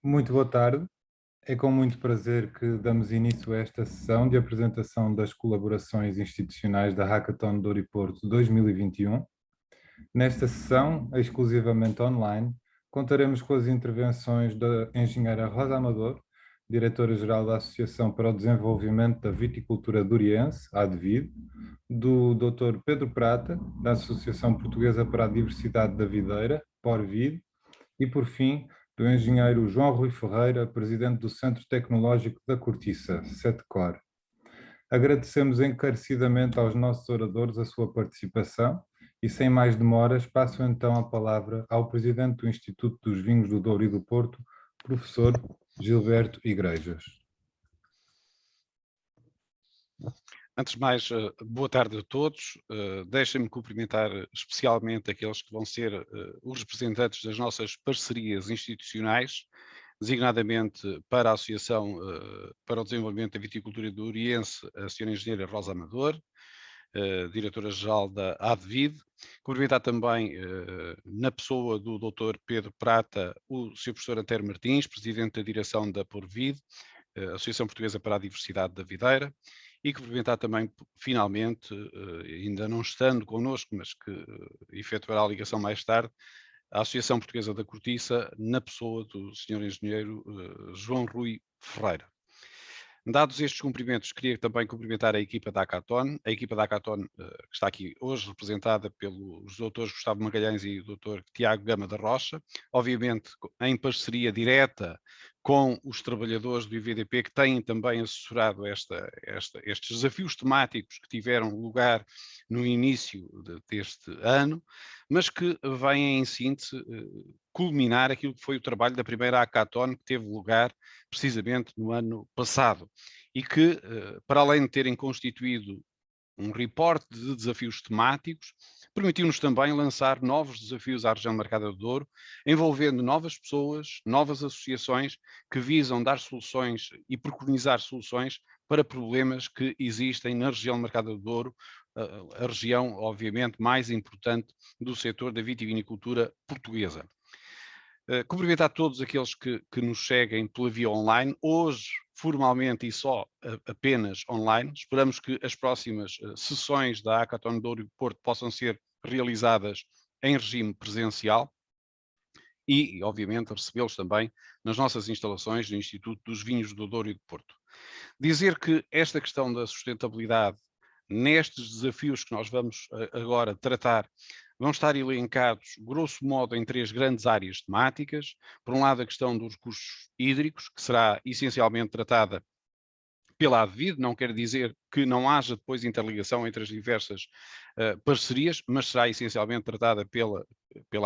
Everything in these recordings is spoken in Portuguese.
Muito boa tarde. É com muito prazer que damos início a esta sessão de apresentação das colaborações institucionais da Hackathon de Ouriporto 2021. Nesta sessão, exclusivamente online, contaremos com as intervenções da engenheira Rosa Amador, diretora-geral da Associação para o Desenvolvimento da Viticultura Duriense, ADVID, do Dr. Pedro Prata, da Associação Portuguesa para a Diversidade da Videira, PORVID, e, por fim, do engenheiro João Rui Ferreira, presidente do Centro Tecnológico da Cortiça, CETCOR. Agradecemos encarecidamente aos nossos oradores a sua participação e, sem mais demoras, passo então a palavra ao presidente do Instituto dos Vinhos do Douro e do Porto, professor Gilberto Igrejas. Antes de mais, boa tarde a todos. Deixem-me cumprimentar especialmente aqueles que vão ser os representantes das nossas parcerias institucionais, designadamente para a Associação para o Desenvolvimento da Viticultura Douriense, a Sra. Engenheira Rosa Amador, diretora-geral da ADVID. Cumprimentar também, na pessoa do Dr. Pedro Prata, o Sr. Professor António Martins, presidente da direção da PORVID, Associação Portuguesa para a Diversidade da Videira, e cumprimentar também, finalmente, ainda não estando connosco, mas que efetuará a ligação mais tarde, a Associação Portuguesa da Cortiça, na pessoa do Sr. Engenheiro João Rui Ferreira. Dados estes cumprimentos, queria também cumprimentar a equipa da Hackathon, que está aqui hoje representada pelos doutores Gustavo Magalhães e o doutor Tiago Gama da Rocha, obviamente em parceria direta com os trabalhadores do IVDP, que têm também assessorado estes desafios temáticos que tiveram lugar no início deste ano, mas que vêm em síntese culminar aquilo que foi o trabalho da primeira Hackathon, que teve lugar precisamente no ano passado, e que, para além de terem constituído um reporte de desafios temáticos, permitiu-nos também lançar novos desafios à região Marcada do Douro, envolvendo novas pessoas, novas associações que visam dar soluções e preconizar soluções para problemas que existem na região Marcada do Douro, a região, obviamente, mais importante do setor da vitivinicultura portuguesa. Cumprimentar todos aqueles que nos seguem pela via online, hoje formalmente e só apenas online. Esperamos que as próximas sessões da Hackathon de Douro e Porto possam ser realizadas em regime presencial e, obviamente, recebê-los também nas nossas instalações do Instituto dos Vinhos do Douro e do Porto. Dizer que esta questão da sustentabilidade, nestes desafios que nós vamos agora tratar, vão estar elencados, grosso modo, em 3 grandes áreas temáticas. Por um lado, a questão dos recursos hídricos, que será essencialmente tratada pela ADVID, não quer dizer que não haja depois interligação entre as diversas parcerias, mas será essencialmente tratada pela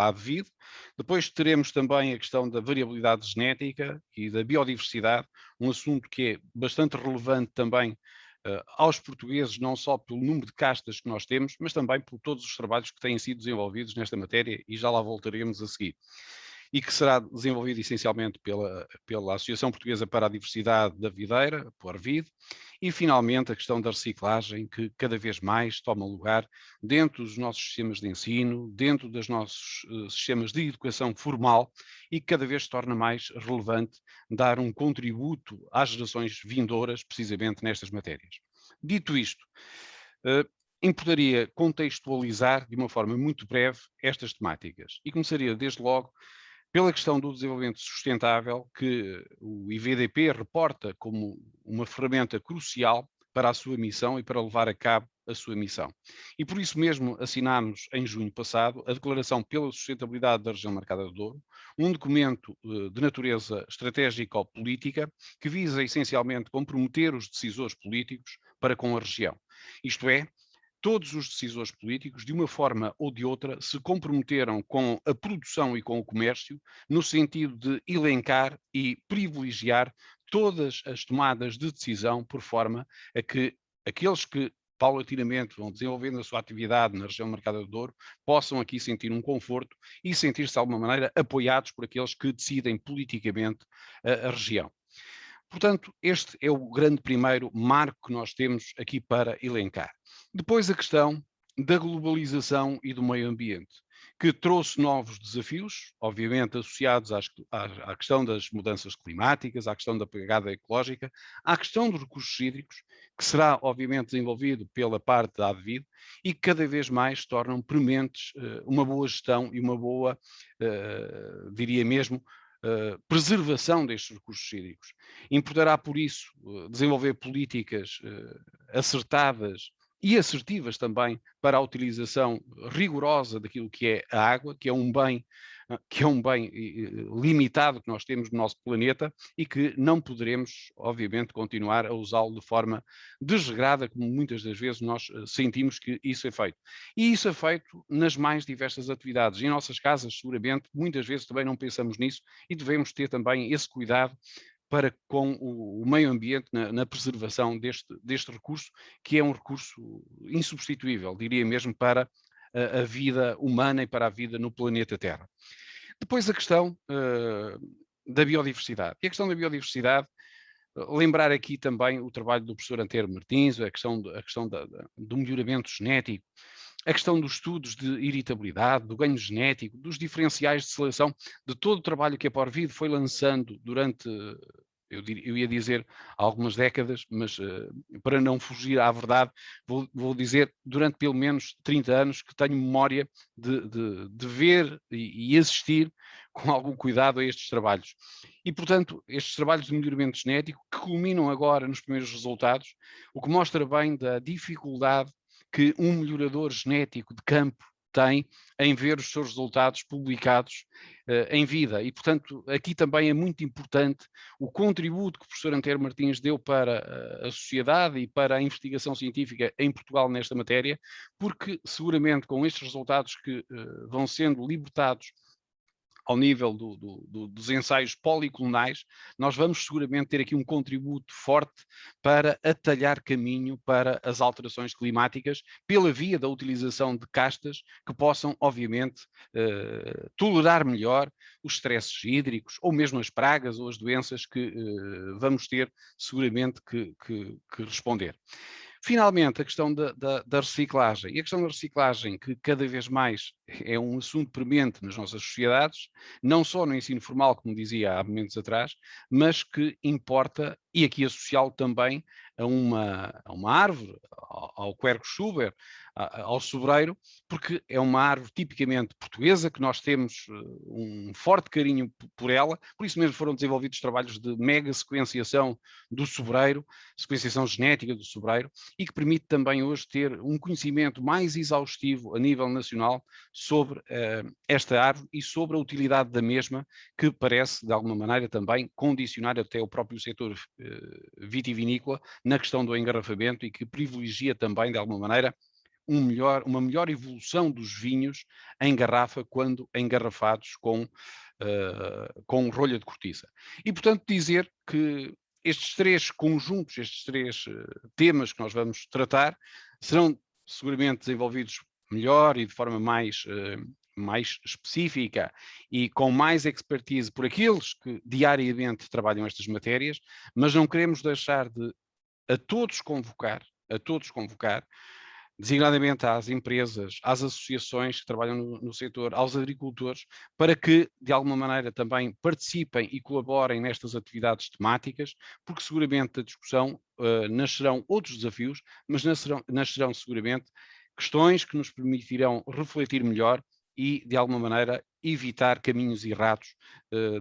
ADVID. Depois teremos também a questão da variabilidade genética e da biodiversidade, um assunto que é bastante relevante também aos portugueses, não só pelo número de castas que nós temos, mas também por todos os trabalhos que têm sido desenvolvidos nesta matéria, e já lá voltaremos a seguir. E que será desenvolvido essencialmente pela Associação Portuguesa para a Diversidade da Videira, a PORVID, e finalmente a questão da reciclagem, que cada vez mais toma lugar dentro dos nossos sistemas de ensino, dentro dos nossos sistemas de educação formal, e que cada vez se torna mais relevante dar um contributo às gerações vindouras, precisamente nestas matérias. Dito isto, importaria contextualizar de uma forma muito breve estas temáticas, e começaria desde logo pela questão do desenvolvimento sustentável, que o IVDP reporta como uma ferramenta crucial para a sua missão e para levar a cabo a sua missão. E por isso mesmo assinámos em junho passado a Declaração pela Sustentabilidade da Região Marcada do Douro, um documento de natureza estratégico-política que visa essencialmente comprometer os decisores políticos para com a região. Isto é, todos os decisores políticos, de uma forma ou de outra, se comprometeram com a produção e com o comércio, no sentido de elencar e privilegiar todas as tomadas de decisão, por forma a que aqueles que paulatinamente vão desenvolvendo a sua atividade na região Marcada do Douro possam aqui sentir um conforto e sentir-se de alguma maneira apoiados por aqueles que decidem politicamente a região. Portanto, este é o grande primeiro marco que nós temos aqui para elencar. Depois a questão da globalização e do meio ambiente. que trouxe novos desafios, obviamente associados à questão das mudanças climáticas, à questão da pegada ecológica, à questão dos recursos hídricos, que será obviamente desenvolvido pela parte da ADVID e que cada vez mais tornam prementes uma boa gestão e uma boa, diria mesmo, preservação destes recursos hídricos. Importará, por isso, desenvolver políticas acertadas e assertivas também para a utilização rigorosa daquilo que é a água, que é um bem, limitado que nós temos no nosso planeta e que não poderemos, obviamente, continuar a usá-lo de forma desregrada, como muitas das vezes nós sentimos que isso é feito. E isso é feito nas mais diversas atividades. Em nossas casas, seguramente, muitas vezes também não pensamos nisso e devemos ter também esse cuidado para com o meio ambiente na preservação deste recurso, que é um recurso insubstituível, diria mesmo, para a vida humana e para a vida no planeta Terra. Depois a questão da biodiversidade. E a questão da biodiversidade, lembrar aqui também o trabalho do professor Antero Martins, a questão do melhoramento genético, a questão dos estudos de iritabilidade, do ganho genético, dos diferenciais de seleção, de todo o trabalho que a Porvid foi lançando durante, eu ia dizer algumas décadas, mas para não fugir à verdade, vou dizer durante pelo menos 30 anos que tenho memória de ver e assistir com algum cuidado a estes trabalhos. E, portanto, estes trabalhos de melhoramento genético que culminam agora nos primeiros resultados, o que mostra bem da dificuldade que um melhorador genético de campo tem em ver os seus resultados publicados em vida. E, portanto, aqui também é muito importante o contributo que o professor Antero Martins deu para a sociedade e para a investigação científica em Portugal nesta matéria, porque seguramente com estes resultados que vão sendo libertados ao nível dos ensaios policlonais, nós vamos seguramente ter aqui um contributo forte para atalhar caminho para as alterações climáticas pela via da utilização de castas que possam, obviamente, tolerar melhor os stresses hídricos ou mesmo as pragas ou as doenças que vamos ter seguramente que responder. Finalmente, a questão da reciclagem. E a questão da reciclagem, que cada vez mais é um assunto premente nas nossas sociedades, não só no ensino formal, como dizia há momentos atrás, mas que importa, e aqui associá-lo também a uma árvore, ao Quercus Schuber, ao sobreiro, porque é uma árvore tipicamente portuguesa, que nós temos um forte carinho por ela, por isso mesmo foram desenvolvidos trabalhos de mega sequenciação do sobreiro, sequenciação genética do sobreiro, e que permite também hoje ter um conhecimento mais exaustivo a nível nacional sobre esta árvore e sobre a utilidade da mesma, que parece, de alguma maneira, também condicionar até o próprio setor vitivinícola na questão do engarrafamento e que privilegia também, de alguma maneira, uma melhor evolução dos vinhos em garrafa quando engarrafados com rolha de cortiça. E, portanto, dizer que estes três conjuntos, estes três temas que nós vamos tratar, serão seguramente desenvolvidos melhor e de forma mais específica e com mais expertise por aqueles que diariamente trabalham estas matérias, mas não queremos deixar de a todos convocar, designadamente às empresas, às associações que trabalham no setor, aos agricultores, para que, de alguma maneira, também participem e colaborem nestas atividades temáticas, porque seguramente da discussão nascerão outros desafios, mas nascerão seguramente questões que nos permitirão refletir melhor e, de alguma maneira, evitar caminhos errados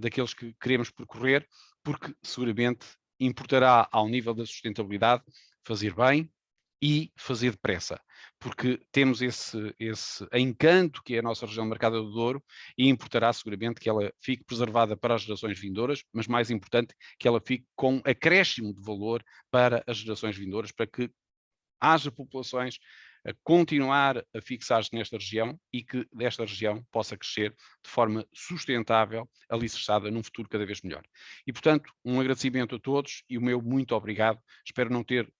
daqueles que queremos percorrer, porque seguramente importará, ao nível da sustentabilidade, fazer bem e fazer depressa, porque temos esse encanto que é a nossa região marcada do Douro e importará seguramente que ela fique preservada para as gerações vindouras, mas mais importante, que ela fique com acréscimo de valor para as gerações vindouras, para que haja populações a continuar a fixar-se nesta região e que desta região possa crescer de forma sustentável, alicerçada num futuro cada vez melhor. E, portanto, um agradecimento a todos e o meu muito obrigado. Espero não ter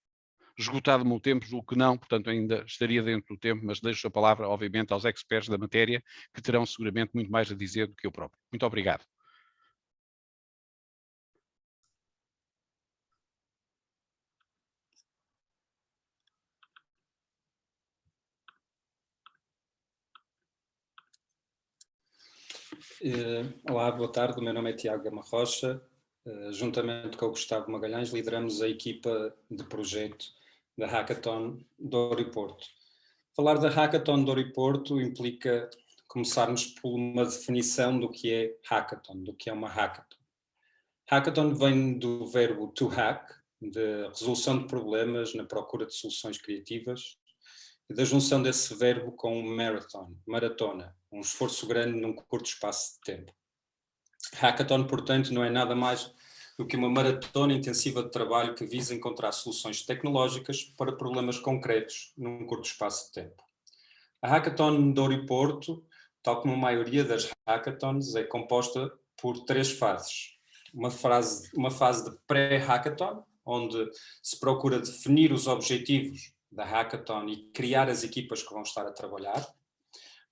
esgotado o meu tempo, julgo que não, portanto ainda estaria dentro do tempo, mas deixo a palavra, obviamente, aos experts da matéria, que terão seguramente muito mais a dizer do que eu próprio. Muito obrigado. Olá, boa tarde. O meu nome é Tiago Gama Rocha. Juntamente com o Gustavo Magalhães, lideramos a equipa de projeto da Hackathon do Ouriporto. Falar da Hackathon do Ouriporto implica começarmos por uma definição do que é Hackathon, do que é uma Hackathon. Hackathon vem do verbo to hack, de resolução de problemas na procura de soluções criativas, e da junção desse verbo com marathon, maratona, um esforço grande num curto espaço de tempo. Hackathon, portanto, não é nada mais do que uma maratona intensiva de trabalho que visa encontrar soluções tecnológicas para problemas concretos num curto espaço de tempo. A Hackathon de Ouriporto, tal como a maioria das hackathons, é composta por 3 fases. Uma fase de pré-hackathon, onde se procura definir os objetivos da hackathon e criar as equipas que vão estar a trabalhar.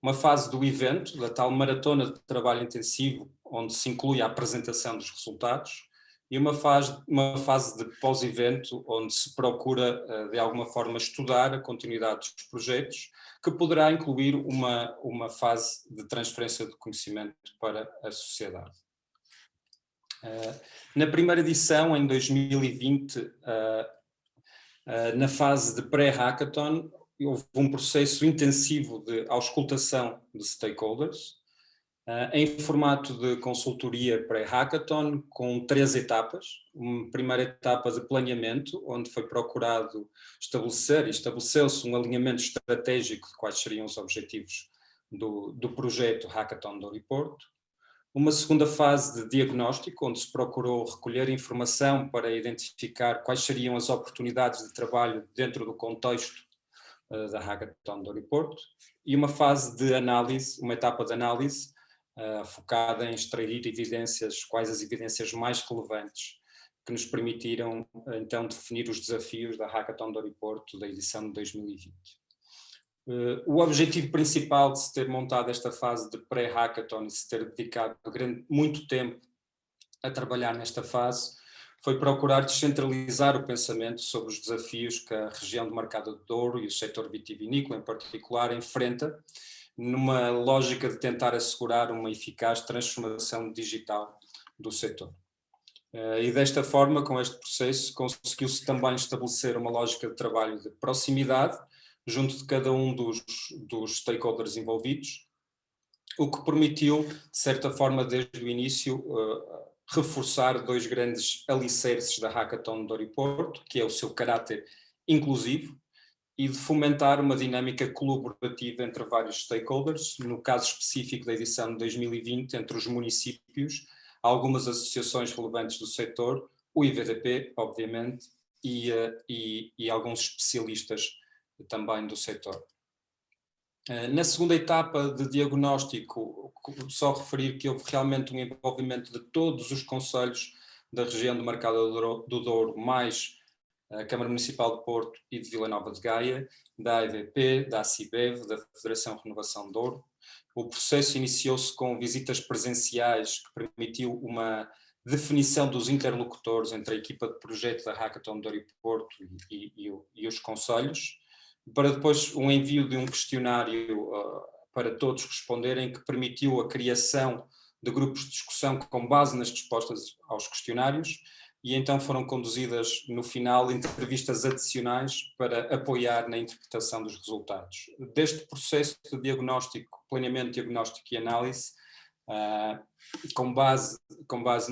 Uma fase do evento, da tal maratona de trabalho intensivo, onde se inclui a apresentação dos resultados, e uma fase de pós-evento, onde se procura, de alguma forma, estudar a continuidade dos projetos, que poderá incluir uma fase de transferência de conhecimento para a sociedade. Na primeira edição, em 2020, na fase de pré-hackathon, houve um processo intensivo de auscultação de stakeholders, em formato de consultoria pré-hackathon, com 3 etapas. Uma primeira etapa de planeamento, onde foi procurado estabeleceu-se um alinhamento estratégico de quais seriam os objetivos do projeto Hackathon do Ouriporto. Uma segunda fase de diagnóstico, onde se procurou recolher informação para identificar quais seriam as oportunidades de trabalho dentro do contexto da Hackathon do Ouriporto. E uma fase de análise, uma etapa de análise, focada em extrair evidências, quais as evidências mais relevantes que nos permitiram então definir os desafios da Hackathon do Ouriporto da edição de 2020. O objetivo principal de se ter montado esta fase de pré-hackathon e se ter dedicado muito tempo a trabalhar nesta fase foi procurar descentralizar o pensamento sobre os desafios que a região do Mercado do Douro e o setor vitivinícola em particular enfrenta, numa lógica de tentar assegurar uma eficaz transformação digital do setor. E desta forma, com este processo, conseguiu-se também estabelecer uma lógica de trabalho de proximidade junto de cada um dos stakeholders envolvidos, o que permitiu, de certa forma, desde o início, reforçar 2 grandes alicerces da Hackathon do Ouriporto, que é o seu caráter inclusivo, e de fomentar uma dinâmica colaborativa entre vários stakeholders, no caso específico da edição de 2020, entre os municípios, algumas associações relevantes do setor, o IVDP, obviamente, e alguns especialistas também do setor. Na segunda etapa de diagnóstico, só referir que houve realmente um envolvimento de todos os concelhos da região do Mercado do Douro, mais a Câmara Municipal de Porto e de Vila Nova de Gaia, da AIVP, da ACIBEV, da Federação Renovação de Douro. O processo iniciou-se com visitas presenciais que permitiu uma definição dos interlocutores entre a equipa de projeto da Hackathon do Ouriporto e os concelhos, para depois um envio de um questionário para todos responderem, que permitiu a criação de grupos de discussão com base nas respostas aos questionários, e então foram conduzidas no final entrevistas adicionais para apoiar na interpretação dos resultados. Deste processo de diagnóstico, planeamento, diagnóstico e análise, com base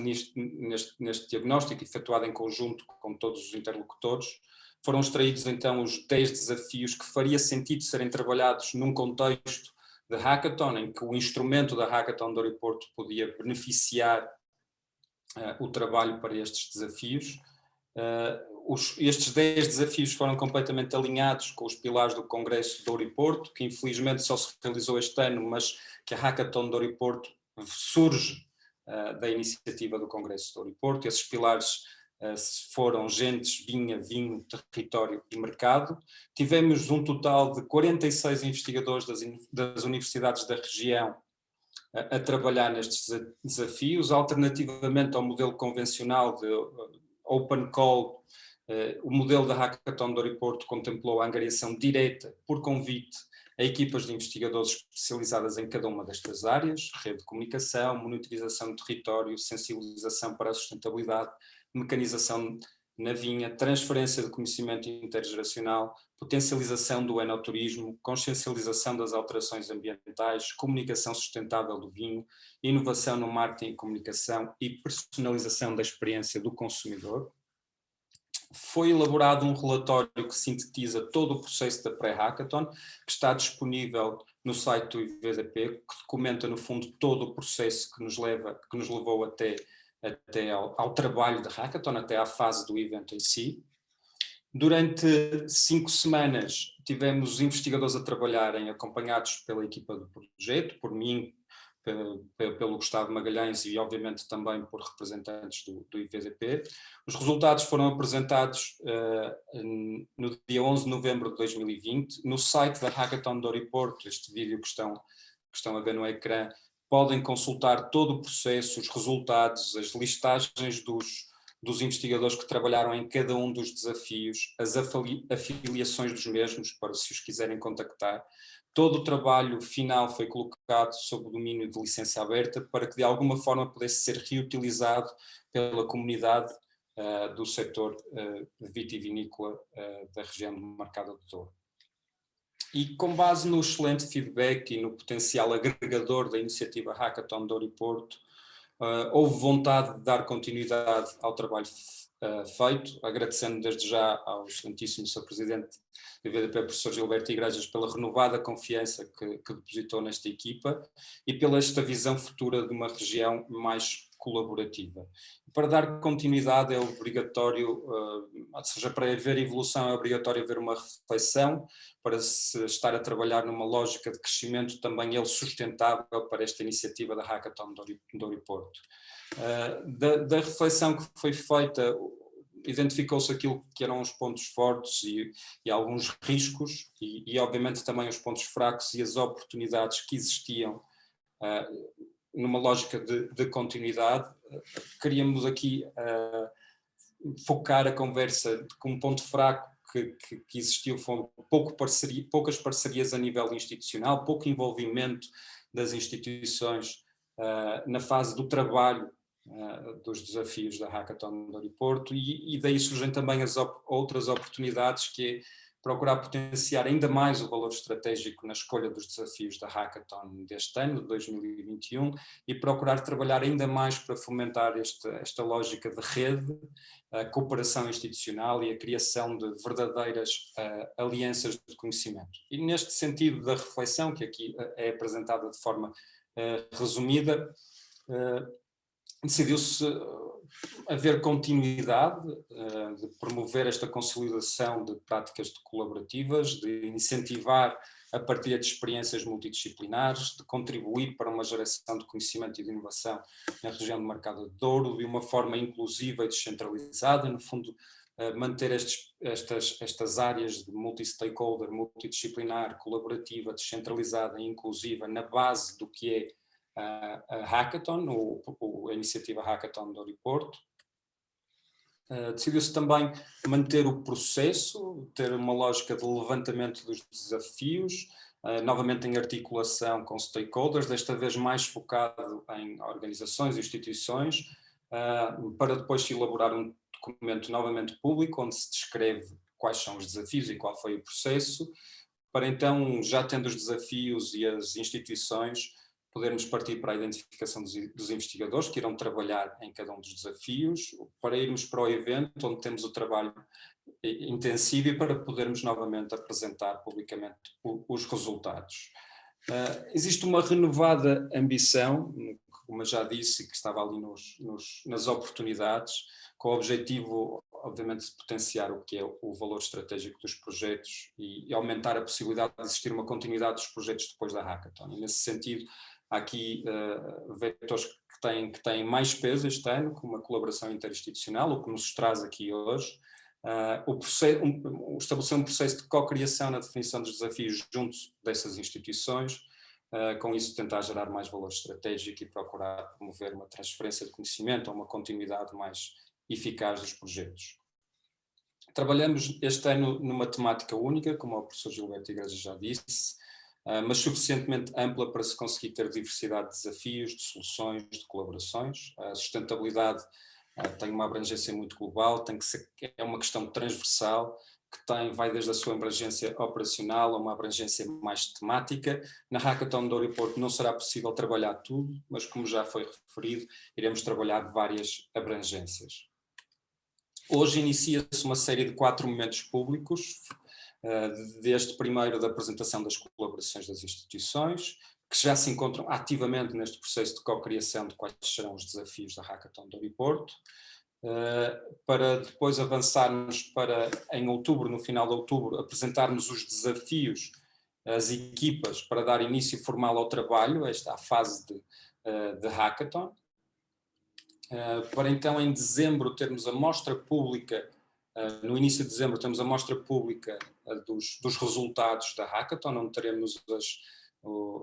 neste diagnóstico efetuado em conjunto com todos os interlocutores, foram extraídos então os 10 desafios que faria sentido serem trabalhados num contexto de hackathon, em que o instrumento da Hackathon do Ouriporto podia beneficiar o trabalho para estes desafios. Estes 10 desafios foram completamente alinhados com os pilares do Congresso do Ouriporto, que infelizmente só se realizou este ano, mas que a Hackathon do Ouriporto surge da iniciativa do Congresso do Ouriporto. Esses pilares foram gentes, vinha, vinho, território e mercado. Tivemos um total de 46 investigadores das universidades da região a trabalhar nestes desafios, alternativamente ao modelo convencional de open call. O modelo da Hackathon do Ouriporto contemplou a angariação direta, por convite, a equipas de investigadores especializadas em cada uma destas áreas: rede de comunicação, monitorização do território, sensibilização para a sustentabilidade, mecanização na vinha, transferência de conhecimento intergeracional, potencialização do enoturismo, consciencialização das alterações ambientais, comunicação sustentável do vinho, inovação no marketing e comunicação e personalização da experiência do consumidor. Foi elaborado um relatório que sintetiza todo o processo da pré-hackathon, que está disponível no site do IVDP, que documenta no fundo todo o processo que nos levou até ao trabalho da hackathon, até à fase do evento em si. Durante 5 semanas tivemos investigadores a trabalharem acompanhados pela equipa do projeto, por mim, pelo Gustavo Magalhães e obviamente também por representantes do IVDP. Os resultados foram apresentados no dia 11 de novembro de 2020 no site da Hackathon de Ouriporto. Este vídeo que estão a ver no ecrã, podem consultar todo o processo, os resultados, as listagens dos investigadores que trabalharam em cada um dos desafios, as afiliações dos mesmos, para se os quiserem contactar. Todo o trabalho final foi colocado sob o domínio de licença aberta para que de alguma forma pudesse ser reutilizado pela comunidade do setor vitivinícola da região do Mercado do Douro. E com base no excelente feedback e no potencial agregador da iniciativa Hackathon de Ouriporto, houve vontade de dar continuidade ao trabalho feito, agradecendo desde já ao excelentíssimo Sr. Presidente do IVDP, professor Gilberto Igrejas, pela renovada confiança que depositou nesta equipa e pela esta visão futura de uma região mais colaborativa. Para dar continuidade é obrigatório, ou seja, para haver evolução é obrigatório haver uma reflexão, para se estar a trabalhar numa lógica de crescimento também ele sustentável para esta iniciativa da Hackathon de Ouriporto. Da reflexão que foi feita, identificou-se aquilo que eram os pontos fortes e alguns riscos e obviamente também os pontos fracos e as oportunidades que existiam numa lógica de continuidade. Queríamos aqui focar a conversa com um ponto fraco que existiu, foram poucas parcerias a nível institucional, pouco envolvimento das instituições na fase do trabalho dos desafios da Hackathon de Ouriporto e daí surgem também as outras oportunidades, que é procurar potenciar ainda mais o valor estratégico na escolha dos desafios da Hackathon deste ano, de 2021, e procurar trabalhar ainda mais para fomentar esta lógica de rede, a cooperação institucional e a criação de verdadeiras alianças de conhecimento. E neste sentido da reflexão, que aqui é apresentada de forma resumida, decidiu-se haver continuidade, de promover esta consolidação de práticas colaborativas, de incentivar a partilha de experiências multidisciplinares, de contribuir para uma geração de conhecimento e de inovação na região do Mercado do Douro de uma forma inclusiva e descentralizada, no fundo manter estas áreas de multi-stakeholder, multidisciplinar, colaborativa, descentralizada e inclusiva na base do que é a Hackathon, a iniciativa Hackathon de Ouriporto. Decidiu-se também manter o processo, ter uma lógica de levantamento dos desafios, novamente em articulação com stakeholders, desta vez mais focado em organizações e instituições, para depois se elaborar um documento novamente público, onde se descreve quais são os desafios e qual foi o processo, para então, já tendo os desafios e as instituições, podermos partir para a identificação dos investigadores que irão trabalhar em cada um dos desafios, para irmos para o evento onde temos o trabalho intensivo e para podermos novamente apresentar publicamente os resultados. Existe uma renovada ambição, como eu já disse, que estava ali nas oportunidades, com o objetivo, obviamente, de potenciar o que é o valor estratégico dos projetos e aumentar a possibilidade de existir uma continuidade dos projetos depois da Hackathon. E nesse sentido, há aqui vetores que têm mais peso este ano, como a colaboração interinstitucional, o que nos traz aqui hoje, estabelecer um processo de co-criação na definição dos desafios junto dessas instituições, com isso tentar gerar mais valor estratégico e procurar promover uma transferência de conhecimento ou uma continuidade mais eficaz dos projetos. Trabalhamos este ano numa temática única, como o professor Gilberto Igrejas já disse, mas suficientemente ampla para se conseguir ter diversidade de desafios, de soluções, de colaborações. A sustentabilidade tem uma abrangência muito global, é uma questão transversal, que vai desde a sua abrangência operacional a uma abrangência mais temática. Na Hackathon do Ouriporto não será possível trabalhar tudo, mas como já foi referido, iremos trabalhar várias abrangências. Hoje inicia-se uma série de 4 momentos públicos, desde primeiro da apresentação das colaborações das instituições, que já se encontram ativamente neste processo de co-criação de quais serão os desafios da Hackathon do Ouriporto, para depois avançarmos para, em outubro, no final de outubro, apresentarmos os desafios, as equipas, para dar início formal ao trabalho, esta é a fase de Hackathon, para então em dezembro termos a mostra pública, no início de dezembro temos a mostra pública dos resultados da Hackathon, onde teremos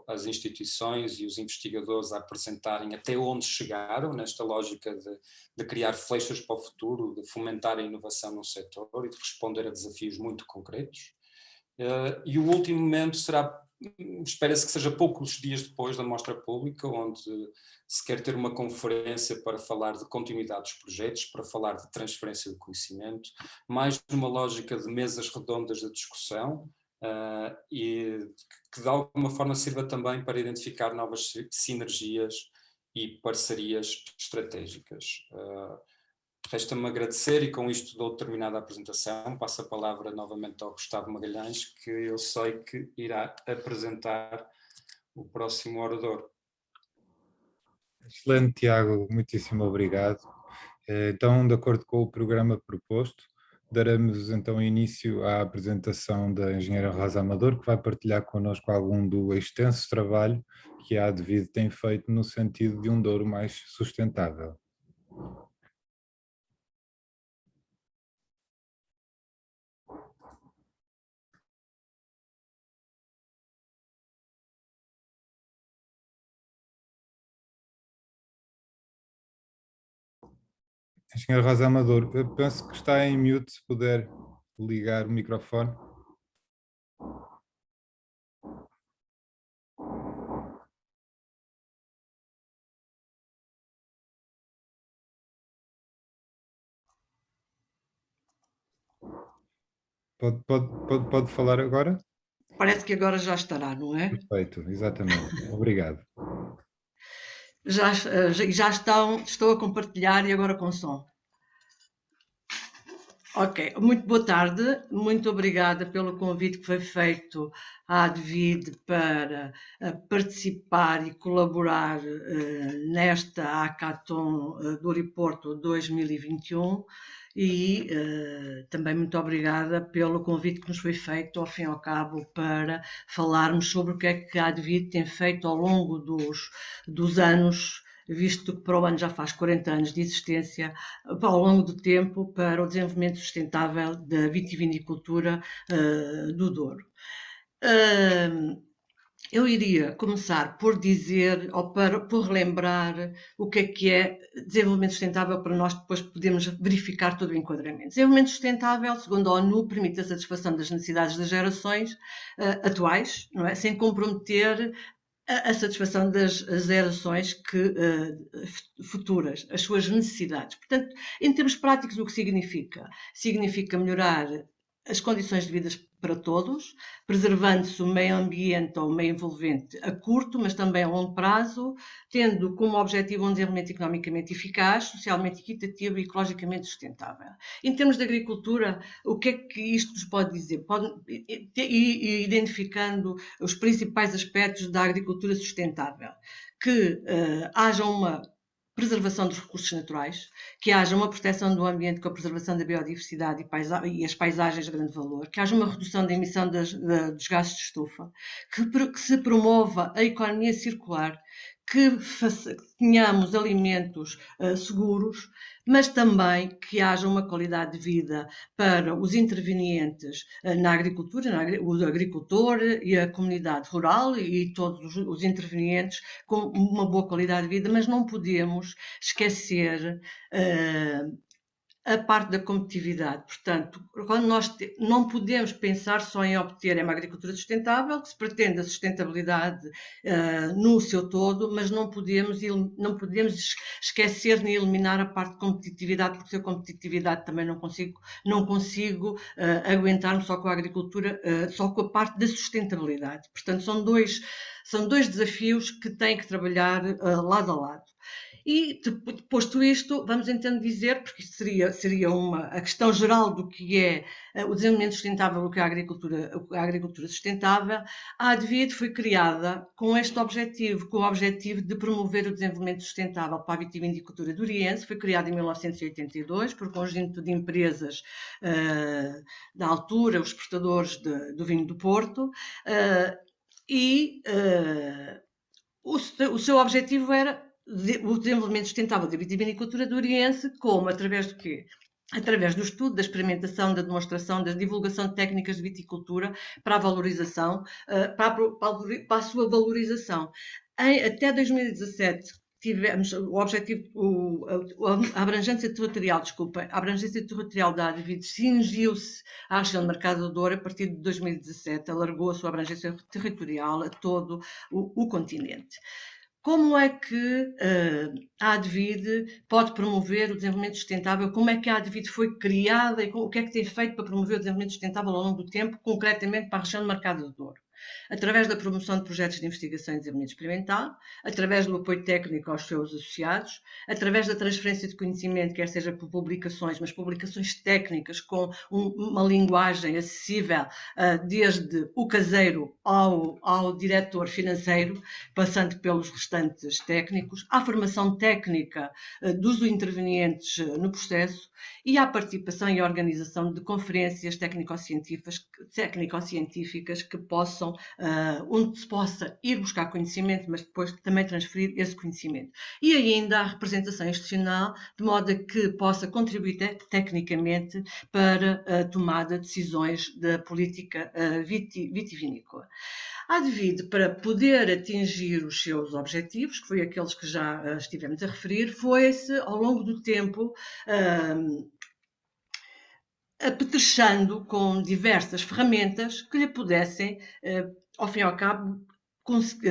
as instituições e os investigadores a apresentarem até onde chegaram, nesta lógica de criar flechas para o futuro, de fomentar a inovação no setor e de responder a desafios muito concretos. E o último momento será, espera-se que seja poucos dias depois da mostra pública, onde se quer ter uma conferência para falar de continuidade dos projetos, para falar de transferência de conhecimento, mais numa lógica de mesas redondas de discussão, e que de alguma forma sirva também para identificar novas sinergias e parcerias estratégicas. Resta-me agradecer e com isto dou terminada a apresentação. Passo a palavra novamente ao Gustavo Magalhães, que eu sei que irá apresentar o próximo orador. Excelente, Tiago, muitíssimo obrigado. Então, de acordo com o programa proposto, daremos então início à apresentação da engenheira Rosa Amador, que vai partilhar connosco algum do extenso trabalho que a Advid tem feito no sentido de um Douro mais sustentável. Engenheira Rosa Amador, eu penso que está em mute, se puder ligar o microfone. Pode falar agora? Parece que agora já estará, não é? Perfeito, exatamente. Obrigado. Já estou a compartilhar e agora com som. Ok, muito boa tarde, muito obrigada pelo convite que foi feito à Advid para participar e colaborar nesta Hackathon do Ouriporto 2021 e também muito obrigada pelo convite que nos foi feito, ao fim e ao cabo, para falarmos sobre o que é que a Advid tem feito ao longo dos anos, visto que para o ano já faz 40 anos de existência, ao longo do tempo, para o desenvolvimento sustentável da vitivinicultura do Douro. Eu iria começar por dizer, ou por relembrar o que é desenvolvimento sustentável, para nós depois podermos verificar todo o enquadramento. Desenvolvimento sustentável, segundo a ONU, permite a satisfação das necessidades das gerações atuais, não é? Sem comprometer a satisfação das gerações futuras, as suas necessidades. Portanto, em termos práticos, o que significa? Significa melhorar as condições de vida para todos, preservando-se o meio ambiente ou o meio envolvente a curto, mas também a longo prazo, tendo como objetivo um desenvolvimento economicamente eficaz, socialmente equitativo e ecologicamente sustentável. Em termos de agricultura, o que é que isto nos pode dizer? Identificando os principais aspectos da agricultura sustentável, que haja uma preservação dos recursos naturais, que haja uma proteção do ambiente com a preservação da biodiversidade e as paisagens de grande valor, que haja uma redução da emissão dos gases de estufa, que se promova a economia circular, que tenhamos alimentos seguros, mas também que haja uma qualidade de vida para os intervenientes na agricultura, o agricultor e a comunidade rural e todos os intervenientes com uma boa qualidade de vida, mas não podemos esquecer a parte da competitividade. Portanto, quando nós não podemos pensar só em obter uma agricultura sustentável, que se pretende a sustentabilidade no seu todo, mas não podemos esquecer nem eliminar a parte de competitividade, porque sem competitividade também não consigo aguentar-me só com a agricultura, só com a parte da sustentabilidade. Portanto, são dois desafios que têm que trabalhar lado a lado. E, posto isto, vamos então dizer, porque isto seria a questão geral do que é o desenvolvimento sustentável, o que é a agricultura sustentável. A ADVID foi criada com este objetivo, com o objetivo de promover o desenvolvimento sustentável para a vitivinicultura duriense. Foi criada em 1982 por um conjunto de empresas da altura, os exportadores do vinho do Porto, o seu objetivo era o desenvolvimento sustentável da vitivinicultura duriense, como através do quê? Através do estudo, da experimentação, da demonstração, da divulgação de técnicas de viticultura para a valorização, para a sua valorização. Até 2017 tivemos o objetivo, a abrangência territorial da ADVID cingiu-se à região do Mercado do Douro. A partir de 2017 alargou a sua abrangência territorial a todo o continente. Como é que a ADVID pode promover o desenvolvimento sustentável? Como é que a ADVID foi criada e o que é que tem feito para promover o desenvolvimento sustentável ao longo do tempo, concretamente para a região do Mercado do Douro? Através da promoção de projetos de investigação e desenvolvimento experimental, através do apoio técnico aos seus associados, através da transferência de conhecimento, quer seja por publicações, mas publicações técnicas com uma linguagem acessível, desde o caseiro ao diretor financeiro, passando pelos restantes técnicos, à formação técnica dos intervenientes no processo e à participação e organização de conferências técnico-científicas que possam, onde se possa ir buscar conhecimento, mas depois também transferir esse conhecimento. E ainda a representação institucional, de modo a que possa contribuir tecnicamente para a tomada de decisões da política vitivinícola. A ADVID, para poder atingir os seus objetivos, que foi aqueles que já estivemos a referir, foi-se, ao longo do tempo, apetrechando com diversas ferramentas que lhe pudessem, ao fim e ao cabo,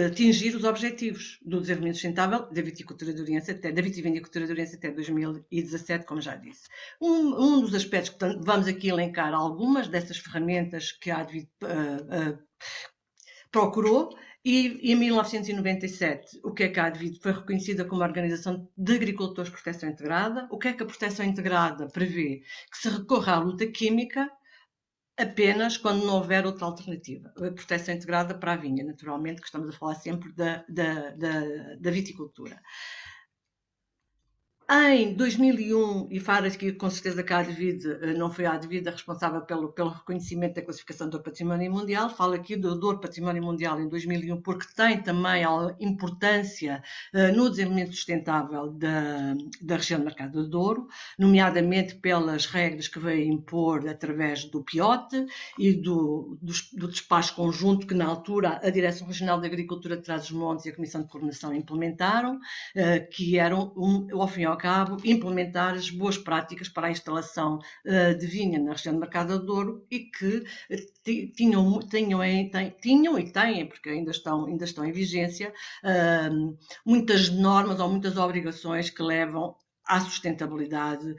atingir os objetivos do desenvolvimento sustentável da vitivinicultura duriense até 2017, como já disse. Um dos aspectos que vamos aqui elencar algumas dessas ferramentas que a ADVID procurou, e em 1997, o que é que a ADVID foi reconhecida como Organização de Agricultores de Proteção Integrada. O que é que a proteção integrada prevê? Que se recorra à luta química apenas quando não houver outra alternativa. A proteção integrada para a vinha, naturalmente, que estamos a falar sempre da viticultura. Em 2001, e falo aqui com certeza que a ADVID não foi a ADVID responsável pelo reconhecimento da classificação do património mundial, falo aqui do Douro Património Mundial em 2001, porque tem também a importância no desenvolvimento sustentável da região do Mercado do Douro, nomeadamente pelas regras que veio impor através do PIOT e do despacho conjunto que na altura a Direção Regional de Agricultura de Trás-os-Montes e a Comissão de Coordenação implementaram, que eram, ao fim e ao cabo, implementar as boas práticas para a instalação de vinha na região do Mercado do Douro e que tinham e têm, porque ainda estão em vigência, muitas normas ou muitas obrigações que levam à sustentabilidade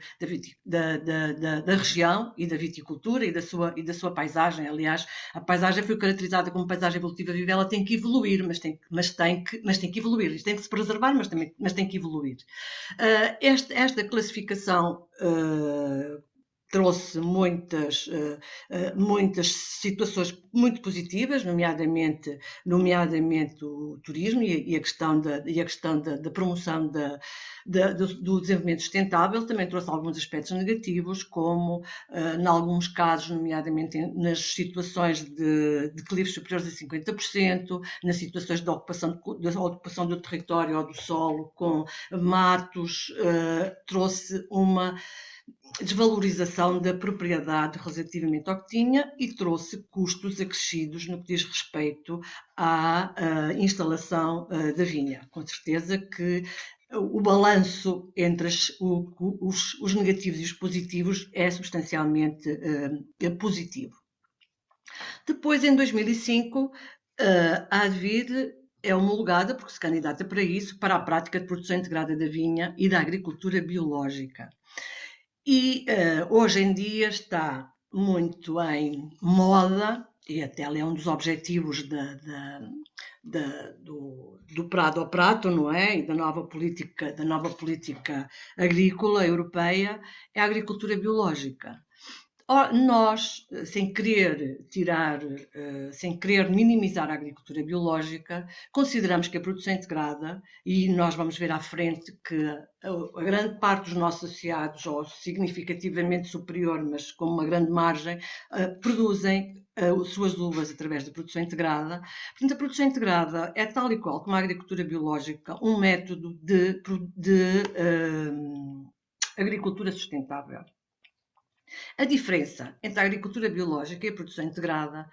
da região e da viticultura e da sua paisagem. Aliás, a paisagem foi caracterizada como paisagem evolutiva viva. Ela tem que evoluir, mas tem que evoluir. Isto tem que se preservar, mas tem que evoluir. Esta classificação trouxe muitas situações muito positivas, nomeadamente o turismo e a questão da promoção do desenvolvimento sustentável. Também trouxe alguns aspectos negativos, como, em alguns casos, nomeadamente nas situações de declives superiores a 50%, nas situações da ocupação do território ou do solo com matos, trouxe uma desvalorização da propriedade relativamente ao que tinha e trouxe custos acrescidos no que diz respeito à instalação da vinha. Com certeza que o balanço entre os negativos e os positivos é substancialmente positivo. Depois, em 2005, a Advid é homologada, porque se candidata para isso, para a prática de produção integrada da vinha e da agricultura biológica. E hoje em dia está muito em moda, e até é um dos objetivos do Prado ao Prato, não é? E da nova política agrícola europeia, é a agricultura biológica. Nós, sem querer minimizar a agricultura biológica, consideramos que a produção integrada, e nós vamos ver à frente que a grande parte dos nossos associados, ou significativamente superior, mas com uma grande margem, produzem suas uvas através da produção integrada. Portanto, a produção integrada é tal e qual como a agricultura biológica, um método de agricultura sustentável. A diferença entre a agricultura biológica e a produção integrada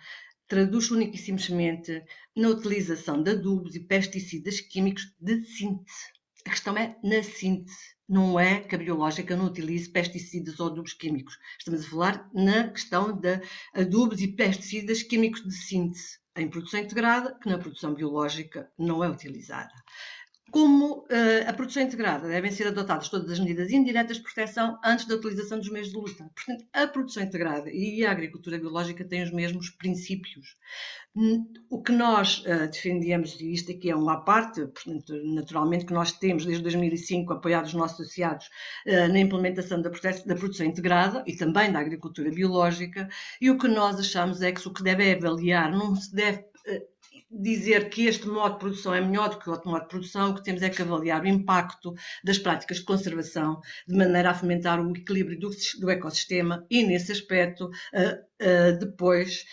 traduz-se unicamente na utilização de adubos e pesticidas químicos de síntese. A questão é na síntese, não é que a biológica não utilize pesticidas ou adubos químicos. Estamos a falar na questão de adubos e pesticidas químicos de síntese em produção integrada, que na produção biológica não é utilizada. Como a produção integrada, devem ser adotadas todas as medidas indiretas de proteção antes da utilização dos meios de luta. Portanto, a produção integrada e a agricultura biológica têm os mesmos princípios. O que nós defendemos, e isto aqui é uma parte, portanto, naturalmente que nós temos desde 2005 apoiado os nossos associados na implementação da produção integrada e também da agricultura biológica, e o que nós achamos é que o que deve avaliar, não se deve dizer que este modo de produção é melhor do que o outro modo de produção. O que temos é que avaliar o impacto das práticas de conservação de maneira a fomentar o equilíbrio do ecossistema e, nesse aspecto, depois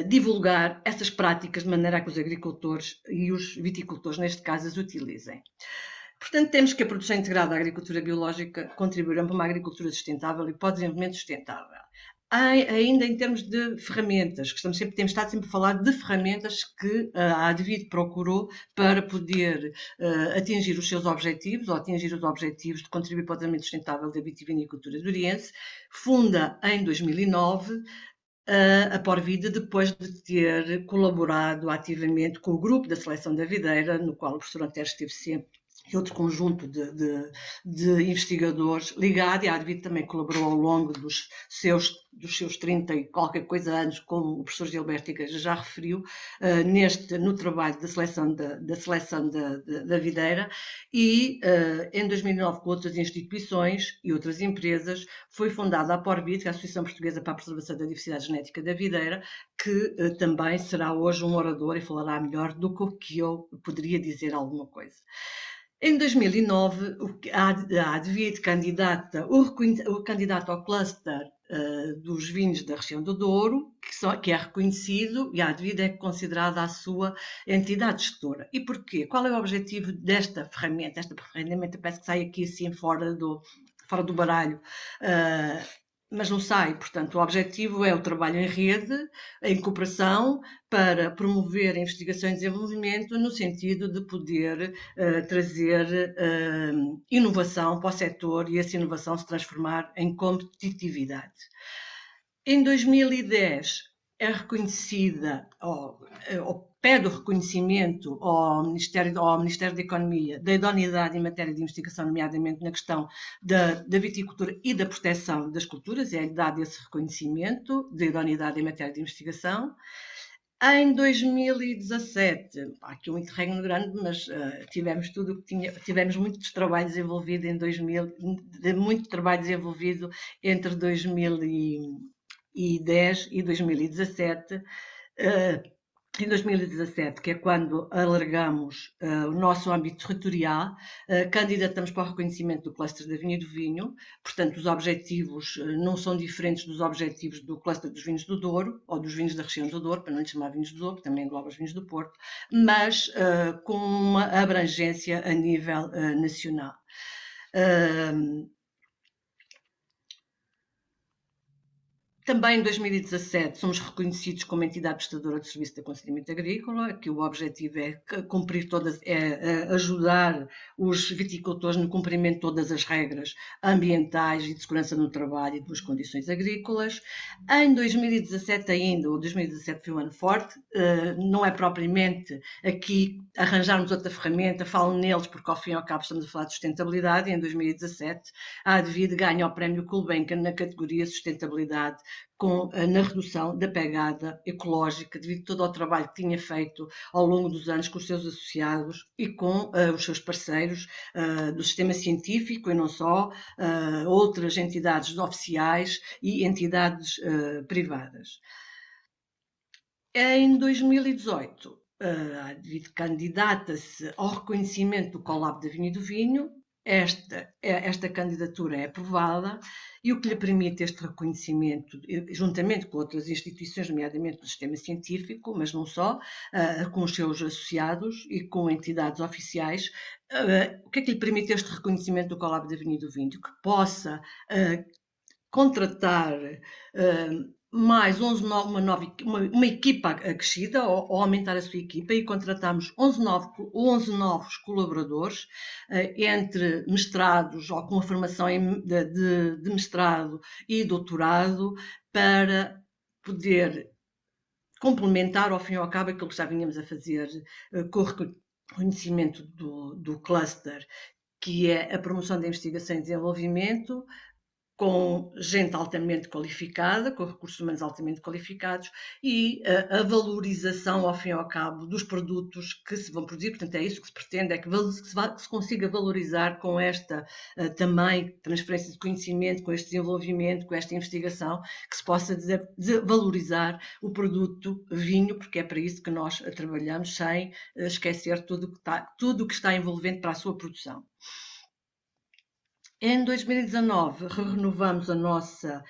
divulgar essas práticas de maneira a que os agricultores e os viticultores, neste caso, as utilizem. Portanto, temos que a produção integrada da agricultura biológica contribuirá para uma agricultura sustentável e para o desenvolvimento sustentável. Ainda em termos de ferramentas, que temos estado sempre a falar de ferramentas que a Advid procurou para poder atingir os seus objetivos, ou atingir os objetivos de contribuir para o desenvolvimento sustentável da vitivinicultura doriense. Funda em 2009 a Porvida, depois de ter colaborado ativamente com o grupo da seleção da videira, no qual o professor Antero esteve sempre, e outro conjunto de investigadores ligado, e a Advid também colaborou ao longo dos seus 30 e qualquer coisa anos, como o professor Gilberto Igreja já referiu, no trabalho da seleção da videira, e em 2009, com outras instituições e outras empresas, foi fundada a Porvid, que é a Associação Portuguesa para a Preservação da Diversidade Genética da Videira, que também será hoje um orador e falará melhor do que eu poderia dizer alguma coisa. Em 2009, a Advid candidata ao cluster dos vinhos da região do Douro, que é reconhecido, e a Advid é considerada a sua entidade gestora. E porquê? Qual é o objetivo desta ferramenta? Esta ferramenta parece que sai aqui assim fora do baralho. Mas não sai. Portanto, o objetivo é o trabalho em rede, em cooperação, para promover a investigação e desenvolvimento no sentido de poder trazer inovação para o setor e essa inovação se transformar em competitividade. Em 2010 é reconhecida, pede o reconhecimento ao Ministério da Economia da idoneidade em matéria de investigação, nomeadamente na questão da viticultura e da proteção das culturas, e é dado esse reconhecimento de idoneidade em matéria de investigação. Em 2017, aqui um interregno grande, mas tivemos muitos trabalhos desenvolvidos entre 2010 e 2017. Em 2017, que é quando alargamos o nosso âmbito territorial, candidatamos para o reconhecimento do cluster da vinha e do vinho. Portanto, os objetivos não são diferentes dos objetivos do cluster dos vinhos do Douro, ou dos vinhos da região do Douro, para não lhe chamar vinhos do Douro, que também engloba os vinhos do Porto, mas com uma abrangência a nível nacional. Também em 2017 somos reconhecidos como entidade prestadora de serviço de aconselhamento agrícola, que o objetivo é cumprir ajudar os viticultores no cumprimento de todas as regras ambientais e de segurança no trabalho e de boas condições agrícolas. Em 2017 ainda, o 2017 foi um ano forte, não é propriamente aqui arranjarmos outra ferramenta, falo neles porque ao fim e ao cabo estamos a falar de sustentabilidade, e em 2017 a Advid ganha o prémio Gulbenkian na categoria sustentabilidade na redução da pegada ecológica, devido a todo o trabalho que tinha feito ao longo dos anos com os seus associados e com os seus parceiros do sistema científico e não só, outras entidades oficiais e entidades privadas. Em 2018, a Advid candidata-se ao reconhecimento do Collab da Vinha e do Vinho. Esta candidatura é aprovada e o que lhe permite este reconhecimento, juntamente com outras instituições, nomeadamente do sistema científico, mas não só, com os seus associados e com entidades oficiais, o que é que lhe permite este reconhecimento do Collab da Vinha e do Vinho? Que possa contratar mais uma equipa acrescida, ou aumentar a sua equipa, e contratamos 11 novos colaboradores, entre mestrados ou com a formação de mestrado e doutorado, para poder complementar ao fim e ao cabo aquilo que já vinhamos a fazer com o reconhecimento do cluster, que é a promoção da investigação e desenvolvimento, com gente altamente qualificada, com recursos humanos altamente qualificados, e a valorização, ao fim e ao cabo, dos produtos que se vão produzir. Portanto, é isso que se pretende, é que se consiga valorizar com esta também transferência de conhecimento, com este desenvolvimento, com esta investigação, que se possa valorizar o produto vinho, porque é para isso que nós trabalhamos, sem esquecer tudo o que está envolvente para a sua produção. Em 2019, renovamos a nossa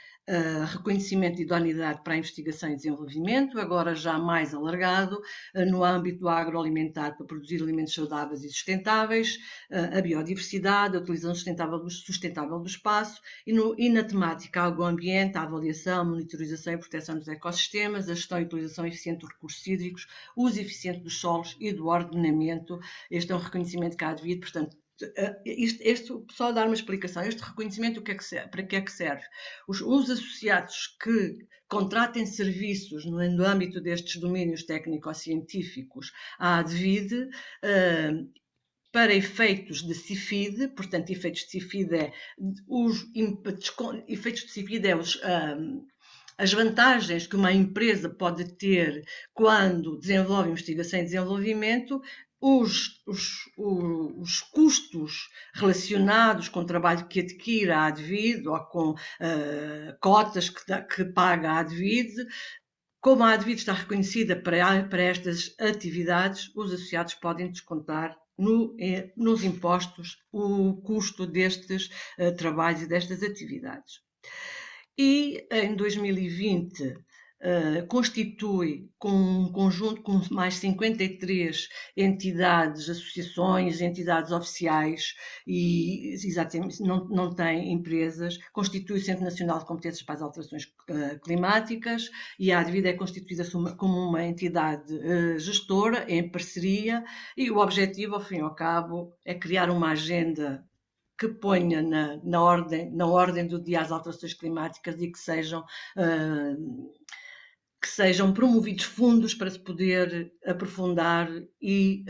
reconhecimento de idoneidade para a investigação e desenvolvimento, agora já mais alargado, no âmbito do agroalimentar, para produzir alimentos saudáveis e sustentáveis, a biodiversidade, a utilização sustentável do espaço, e na temática água-ambiente, a avaliação, monitorização e proteção dos ecossistemas, a gestão e utilização eficiente dos recursos hídricos, o uso eficiente dos solos e do ordenamento. Este é um reconhecimento que há devido, portanto, só dar uma explicação. Este reconhecimento, para que é que serve? Os associados que contratem serviços no âmbito destes domínios técnico-científicos à Advid, para efeitos de CIFID, portanto, efeitos de CIFID as vantagens que uma empresa pode ter quando desenvolve investigação e desenvolvimento, os custos relacionados com o trabalho que adquire a Advid, ou com cotas que paga a Advid. Como a Advid está reconhecida para estas atividades, os associados podem descontar nos impostos o custo destes trabalhos e destas atividades. E em 2020 constitui, com um conjunto com mais 53 entidades, associações, entidades oficiais, e exatamente não tem empresas, constitui o Centro Nacional de Competências para as Alterações Climáticas, e a Advid é constituída como uma entidade gestora, em parceria, e o objetivo, ao fim e ao cabo, é criar uma agenda que ponha na ordem do dia as alterações climáticas, e que sejam promovidos fundos para se poder aprofundar e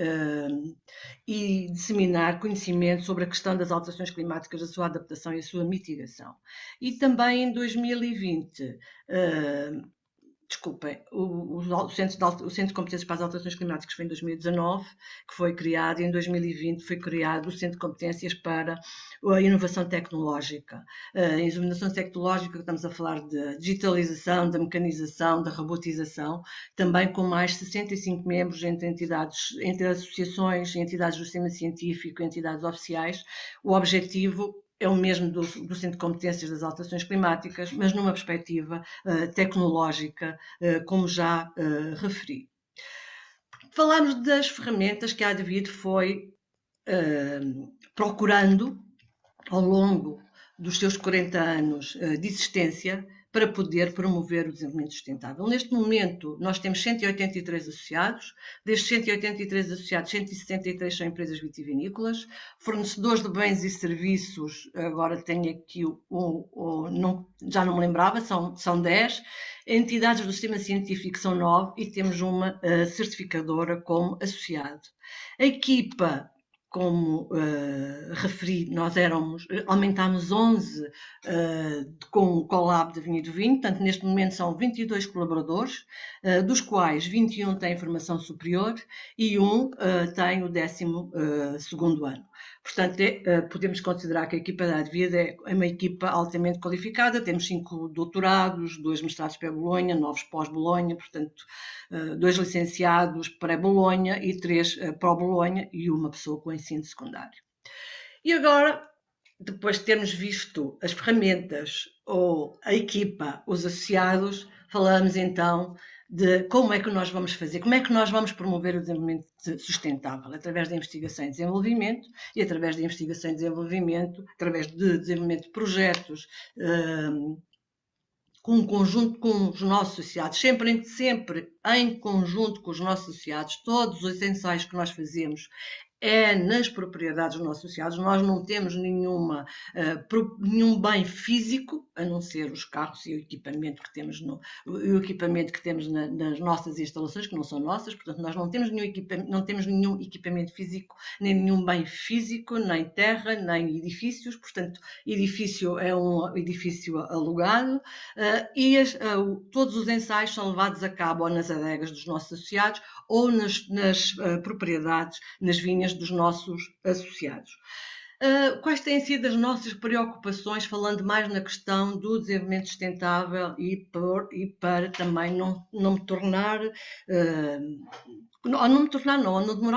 disseminar conhecimento sobre a questão das alterações climáticas, a sua adaptação e a sua mitigação. E também em 2020, o Centro de Competências para as Alterações Climáticas foi em 2019, que foi criado, e em 2020 foi criado o Centro de Competências para a Inovação Tecnológica. Em inovação tecnológica estamos a falar de digitalização, da mecanização, da robotização, também com mais 65 membros entre associações, entidades do sistema científico e entidades oficiais. O objetivo é o mesmo do Centro de Competências das Alterações Climáticas, mas numa perspectiva tecnológica, como já referi. Falámos das ferramentas que a Advid foi procurando ao longo dos seus 40 anos de existência para poder promover o desenvolvimento sustentável. Neste momento, nós temos 183 associados. Destes 183 associados, 163 são empresas vitivinícolas, fornecedores de bens e serviços, agora tenho aqui já não me lembrava, são 10, entidades do sistema científico são 9 e temos uma certificadora como associado. A equipa, como referi, nós aumentámos 11 com o Collab da Vinha do Vinho, portanto neste momento são 22 colaboradores, dos quais 21 têm formação superior e um tem o 12º ano. Portanto, podemos considerar que a equipa da Advida é uma equipa altamente qualificada, temos 5 doutorados, 2 mestrados pré-Bolonha, 9 pós-Bolonha, portanto, 2 licenciados pré-Bolonha e 3 pró-Bolonha e uma pessoa com ensino secundário. E agora, depois de termos visto as ferramentas ou a equipa, os associados, falamos então de como é que nós vamos fazer, como é que nós vamos promover o desenvolvimento sustentável, através da investigação e desenvolvimento, e através da investigação e desenvolvimento, através de desenvolvimento de projetos, com conjunto com os nossos associados, sempre em conjunto com os nossos associados, todos os ensaios que nós fazemos é nas propriedades dos nossos associados. Nós não temos nenhum bem físico, a não ser os carros e o equipamento que temos, nas nossas instalações, que não são nossas, portanto nós não temos nenhum equipamento físico, nem nenhum bem físico, nem terra, nem edifícios, portanto edifício é um edifício alugado, e todos os ensaios são levados a cabo ou nas adegas dos nossos associados ou nas propriedades, nas vinhas dos nossos associados. Quais têm sido as nossas preocupações, falando mais na questão do desenvolvimento sustentável e para também não demorar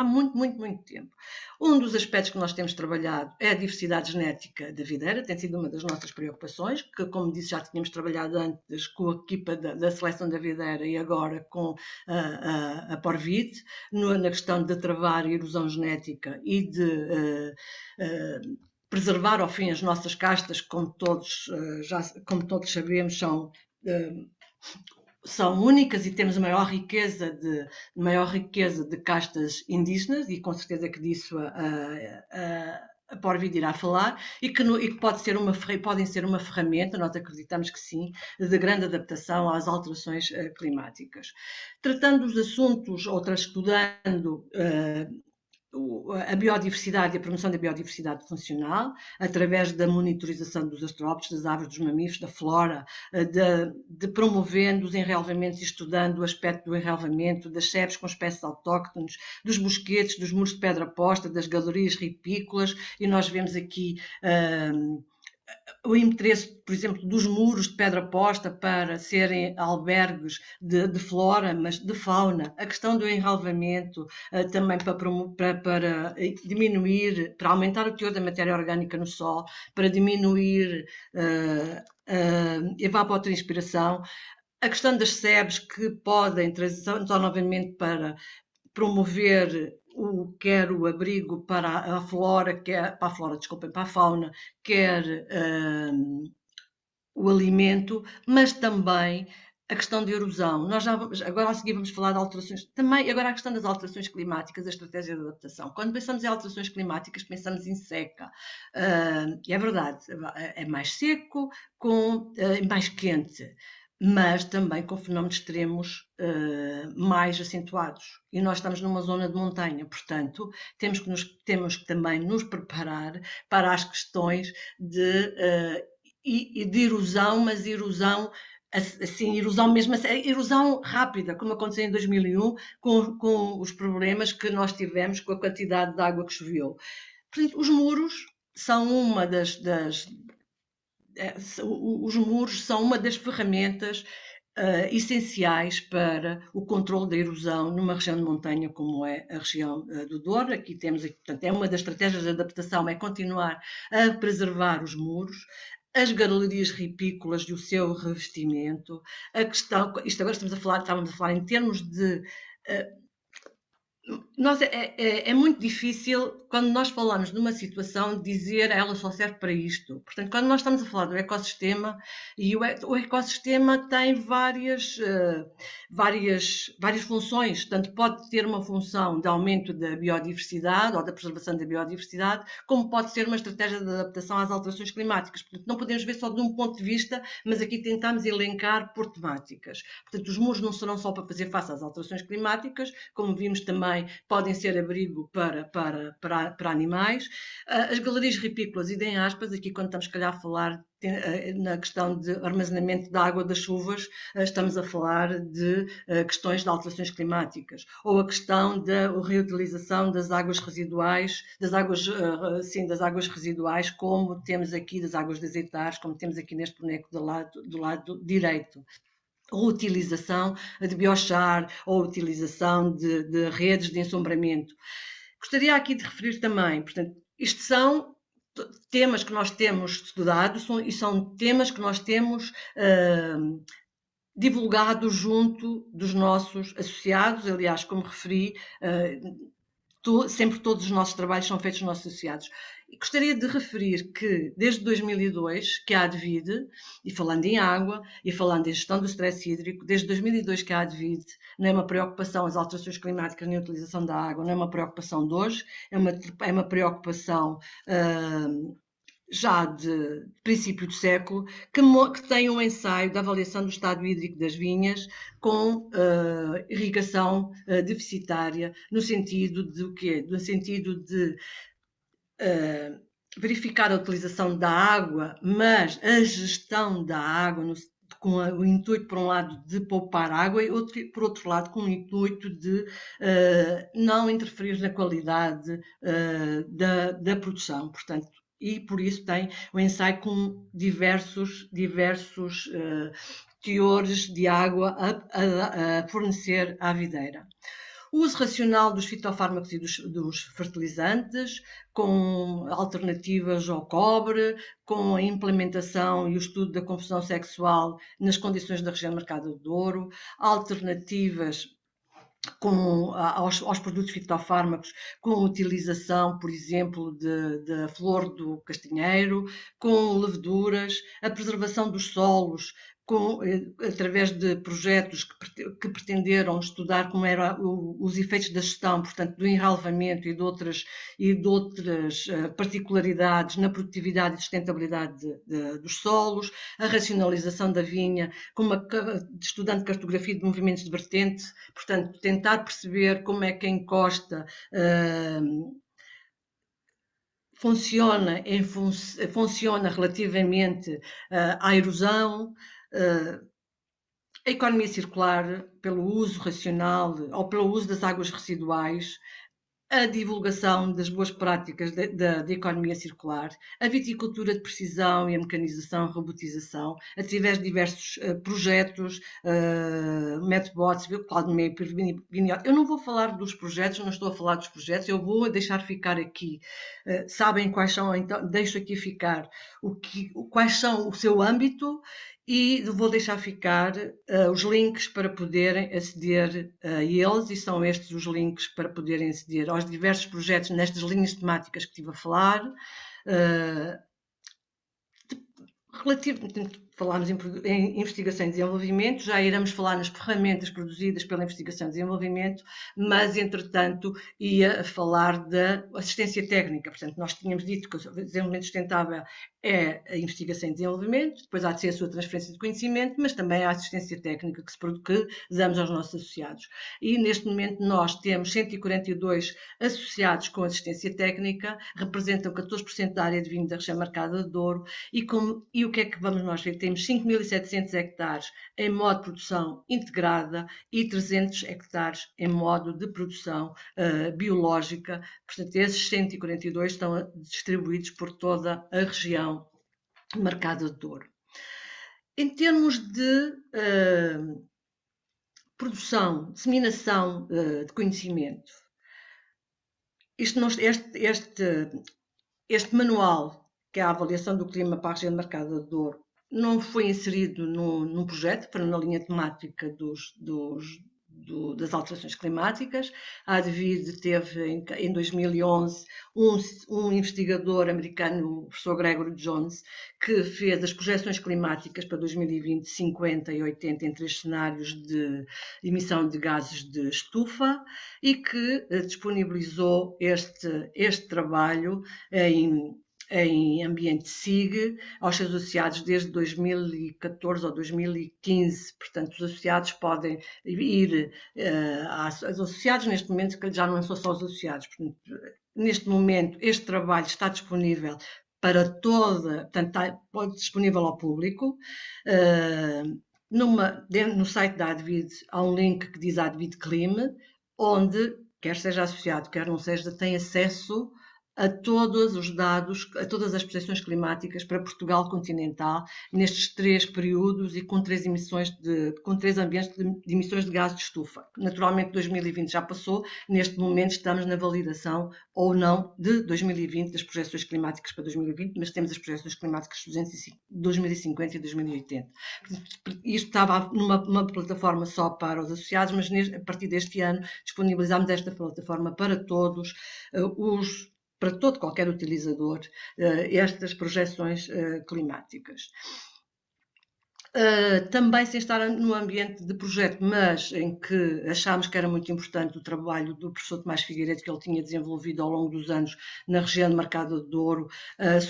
muito tempo. Um dos aspectos que nós temos trabalhado é a diversidade genética da videira, tem sido uma das nossas preocupações, que, como disse, já tínhamos trabalhado antes com a equipa da seleção da videira e agora com a Porvid, na questão de travar a erosão genética e de preservar ao fim as nossas castas, como todos sabemos, são únicas e temos a maior riqueza de castas indígenas, e com certeza que disso a Porvid irá falar, e que podem ser uma ferramenta, nós acreditamos que sim, de grande adaptação às alterações climáticas. Tratando dos assuntos, estudando a biodiversidade e a promoção da biodiversidade funcional, através da monitorização dos astrópodes, das aves, dos mamíferos, da flora, de promovendo os enraivamentos e estudando o aspecto do enraivamento, das sebes com espécies autóctones, dos bosquetes, dos muros de pedra posta, das galerias ripícolas, e nós vemos aqui o interesse, por exemplo, dos muros de pedra posta para serem albergues de flora, mas de fauna, a questão do enraivamento também para diminuir, para aumentar o teor da matéria orgânica no solo, para diminuir a evapotranspiração, a questão das sebes que podem trazer novamente para promover quer o abrigo para a flora, para a fauna, quer o alimento, mas também a questão de erosão. Nós agora a seguir vamos falar de alterações, também agora a questão das alterações climáticas, a estratégia de adaptação. Quando pensamos em alterações climáticas, pensamos em seca. E é verdade, é mais seco, mais quente, mas também com fenómenos extremos mais acentuados. E nós estamos numa zona de montanha, portanto, temos que também nos preparar para as questões de erosão, mas erosão rápida, como aconteceu em 2001, com os problemas que nós tivemos com a quantidade de água que choveu. Portanto, os muros são uma das ferramentas essenciais para o controle da erosão numa região de montanha como é a região do Douro. Aqui temos, portanto, é uma das estratégias de adaptação, é continuar a preservar os muros, as galerias ripícolas e o seu revestimento, a questão, isto agora estávamos a falar em termos de É muito difícil, quando nós falamos de uma situação, dizer ela só serve para isto. Portanto, quando nós estamos a falar do ecossistema, e o ecossistema tem várias funções, tanto pode ter uma função de aumento da biodiversidade ou da preservação da biodiversidade, como pode ser uma estratégia de adaptação às alterações climáticas. Portanto, não podemos ver só de um ponto de vista, mas aqui tentamos elencar por temáticas. Portanto, os muros não serão só para fazer face às alterações climáticas, como vimos também, podem ser abrigo para animais. As galerias ripícolas, e deem aspas, aqui quando estamos, se calhar, a falar na questão de armazenamento da água das chuvas, estamos a falar de questões de alterações climáticas, ou a questão da reutilização das águas residuais, das águas residuais, como temos aqui, das águas de azeitares, como temos aqui neste boneco do lado direito. Reutilização de biochar ou utilização de redes de ensombramento. Gostaria aqui de referir também, portanto, isto são temas que nós temos estudado e são temas que nós temos divulgado junto dos nossos associados. Aliás, como referi, sempre todos os nossos trabalhos são feitos nos nossos associados. E gostaria de referir que, desde 2002, que a ADVID, e falando em água, e falando em gestão do stress hídrico, desde 2002 que a ADVID não é uma preocupação as alterações climáticas nem a utilização da água, não é uma preocupação de hoje, é uma preocupação já de princípio do século, que tem um ensaio da avaliação do estado hídrico das vinhas com irrigação deficitária, no sentido de o quê? No sentido de verificar a utilização da água, mas a gestão da água com o intuito, por um lado, de poupar água e, por outro lado, com o intuito de não interferir na qualidade da produção. Portanto, e por isso tem o ensaio com diversos teores de água a fornecer à videira. O uso racional dos fitofármacos e dos fertilizantes, com alternativas ao cobre, com a implementação e o estudo da confusão sexual nas condições da região Mercado do Douro, alternativas aos produtos fitofármacos, com a utilização, por exemplo, da flor do castanheiro, com leveduras, a preservação dos solos, através de projetos que pretenderam estudar como eram os efeitos da gestão, portanto, do enralvamento e de outras particularidades na produtividade e sustentabilidade dos solos, a racionalização da vinha, estudando cartografia de movimentos de vertente, portanto, tentar perceber como é que a encosta funciona relativamente à erosão. A economia circular, pelo uso racional ou pelo uso das águas residuais, a divulgação das boas práticas da economia circular, a viticultura de precisão e a mecanização, a robotização, através de diversos projetos, Metbots, Cloud Map, Vineyard. Eu não vou falar dos projetos, não estou a falar dos projetos, eu vou deixar ficar aqui. Sabem quais são, então deixo aqui ficar quais são o seu âmbito, e vou deixar ficar os links para poderem aceder a eles, e são estes os links para poderem aceder aos diversos projetos nestas linhas temáticas que estive a falar. Falámos em investigação e desenvolvimento, já iremos falar nas ferramentas produzidas pela investigação e desenvolvimento, mas, entretanto, ia falar da assistência técnica. Portanto, nós tínhamos dito que o desenvolvimento sustentável é a investigação e desenvolvimento, depois há de ser a sua transferência de conhecimento, mas também a assistência técnica que damos aos nossos associados. E, neste momento, nós temos 142 associados com assistência técnica, representam 14% da área de vinho da região Mercado do Douro, e o que é que vamos nós ver? Temos 5.700 hectares em modo de produção integrada e 300 hectares em modo de produção biológica. Portanto, esses 142 estão distribuídos por toda a região Mercado do Douro. Em termos de produção, disseminação de conhecimento, este manual, que é a avaliação do clima para a região de Mercado do Douro, não foi inserido num projeto, para na linha temática das alterações climáticas. A Advid teve em 2011 um investigador americano, o professor Gregory Jones, que fez as projeções climáticas para 2020, 50 e 80 em 3 cenários de emissão de gases de estufa e que disponibilizou este trabalho em ambiente SIG aos seus associados desde 2014 ou 2015. Portanto, os associados podem ir aos associados, neste momento já não são só os associados. Portanto, neste momento, este trabalho está disponível para portanto, está disponível ao público. No site da Advid há um link que diz Advid Clim, onde, quer seja associado, quer não seja, tem acesso a todos os dados, a todas as projeções climáticas para Portugal continental, nestes 3 períodos e com 3 ambientes de emissões de gases de estufa. Naturalmente 2020 já passou, neste momento estamos na validação ou não de 2020, das projeções climáticas para 2020, mas temos as projeções climáticas de 2050 e 2080. Isto estava numa plataforma só para os associados, mas a partir deste ano disponibilizamos esta plataforma para todos para todo qualquer utilizador, estas projeções climáticas. Também sem estar no ambiente de projeto, mas em que achámos que era muito importante o trabalho do professor Tomás Figueiredo, que ele tinha desenvolvido ao longo dos anos na região de Mercado de Douro,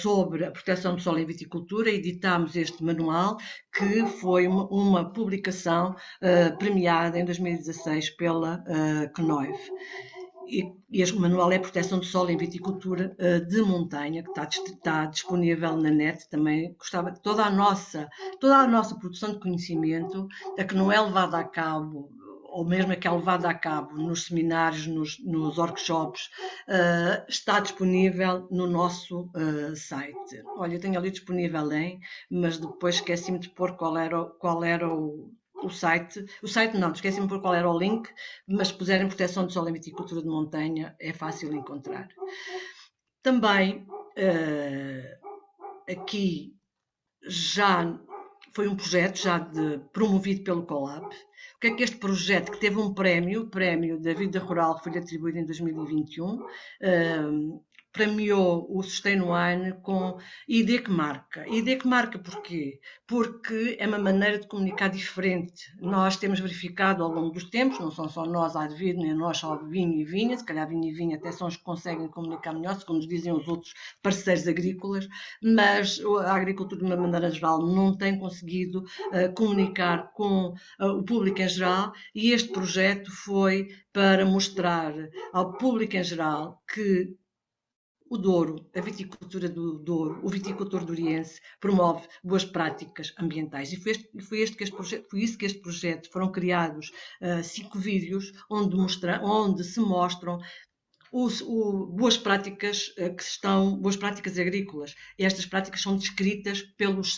sobre a proteção do solo em viticultura, editámos este manual, que foi uma publicação premiada em 2016 pela CNOIV. E este manual é Proteção do Solo em Viticultura de Montanha, que está disponível na net. Também gostava de toda a nossa produção de conhecimento, a que não é levada a cabo, ou mesmo a que é levada a cabo nos seminários, nos workshops, está disponível no nosso site. Olha, eu tenho ali disponível mas depois esqueci-me de pôr qual era o site não, esqueci-me de pôr qual era o link, mas se puserem Proteção do Solo em Viticultura de Montanha é fácil encontrar. Também aqui já foi um projeto promovido pelo COLAB. O que é que este projeto, que teve um prémio da Vida Rural, que foi atribuído em 2021, premiou o Sustain Wine com ID que marca. ID que marca porquê? Porque é uma maneira de comunicar diferente. Nós temos verificado ao longo dos tempos, não são só nós a Advid, nem nós só vinho e vinha, se calhar vinho e vinha até são os que conseguem comunicar melhor, segundo nos dizem os outros parceiros agrícolas, mas a agricultura de uma maneira geral não tem conseguido comunicar com o público em geral, e este projeto foi para mostrar ao público em geral que o Douro, a viticultura do Douro, o viticultor douriense promove boas práticas ambientais. E foi isso que este projeto, foram criados 5 vídeos onde se mostram boas práticas boas práticas agrícolas. Estas práticas são descritas pelos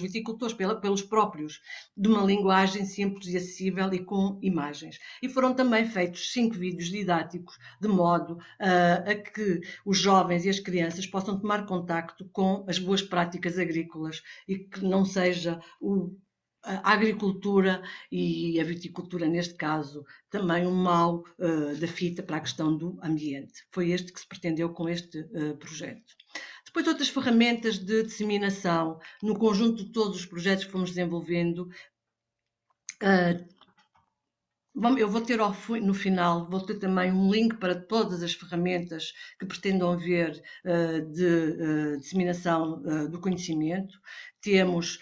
viticultores, pelos próprios, de uma linguagem simples e acessível e com imagens. E foram também feitos 5 vídeos didáticos, de modo a que os jovens e as crianças possam tomar contacto com as boas práticas agrícolas e que não seja a agricultura e a viticultura, neste caso, também um mal da fita para a questão do ambiente. Foi este que se pretendeu com este projeto. Depois, outras ferramentas de disseminação, no conjunto de todos os projetos que fomos desenvolvendo. Eu vou ter no final, vou ter também um link para todas as ferramentas que pretendam haver de disseminação do conhecimento. Temos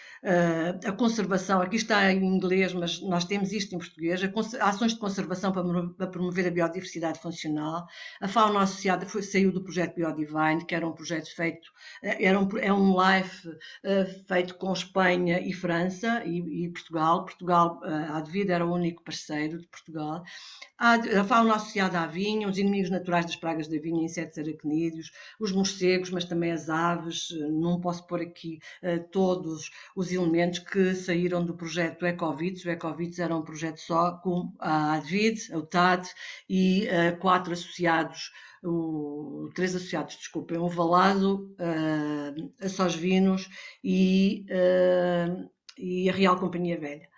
a conservação, aqui está em inglês, mas nós temos isto em português, ações de conservação para promover a biodiversidade funcional. A fauna associada saiu do projeto Biodivine, que era um projeto feito, é um LIFE feito com Espanha e França e Portugal. A Advid era o único parceiro de Portugal. A fauna associada à vinha, os inimigos naturais das pragas da vinha, insetos aracnídeos, os morcegos, mas também as aves. Não posso pôr aqui todos os elementos que saíram do projeto Ecovits. O Ecovits era um projeto só com a Advid, o TAD e 4 associados, 3 associados, desculpem, o Valado, a Sosvinos e a Real Companhia Velha.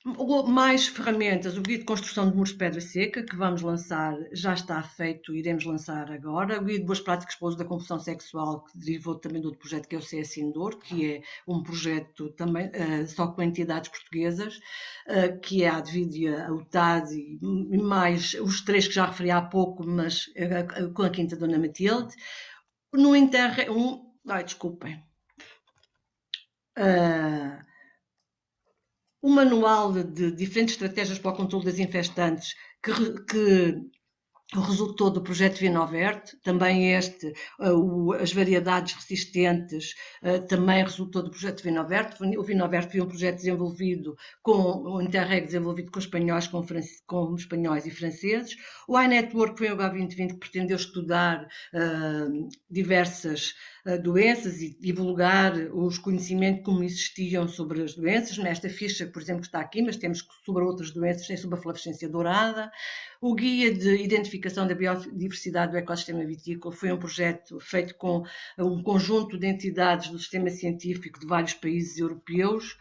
Mais ferramentas, o guia de construção de muros de pedra seca, que vamos lançar, já está feito, iremos lançar agora. O guia de boas práticas para o uso da confusão sexual, que derivou também do outro projeto, que é o CS Indoor, que é um projeto também só com entidades portuguesas, que é a Advid, a UTAD e mais os 3 que já referi há pouco, mas com a Quinta Dona Matilde. No Interreg, desculpem. O manual de diferentes estratégias para o controle das infestantes que resultou do projeto Vinovert, também as variedades resistentes, também resultou do projeto Vinovert. O Vinovert foi um projeto desenvolvido o Interreg desenvolvido com espanhóis, com espanhóis e franceses. O iNetwork foi o H2020 que pretendeu estudar diversas doenças e divulgar os conhecimentos como existiam sobre as doenças. Nesta ficha, por exemplo, que está aqui, mas temos sobre outras doenças, tem sobre a flavescência dourada. O Guia de Identificação da Biodiversidade do Ecossistema Vitícola foi um projeto feito com um conjunto de entidades do sistema científico de vários países europeus,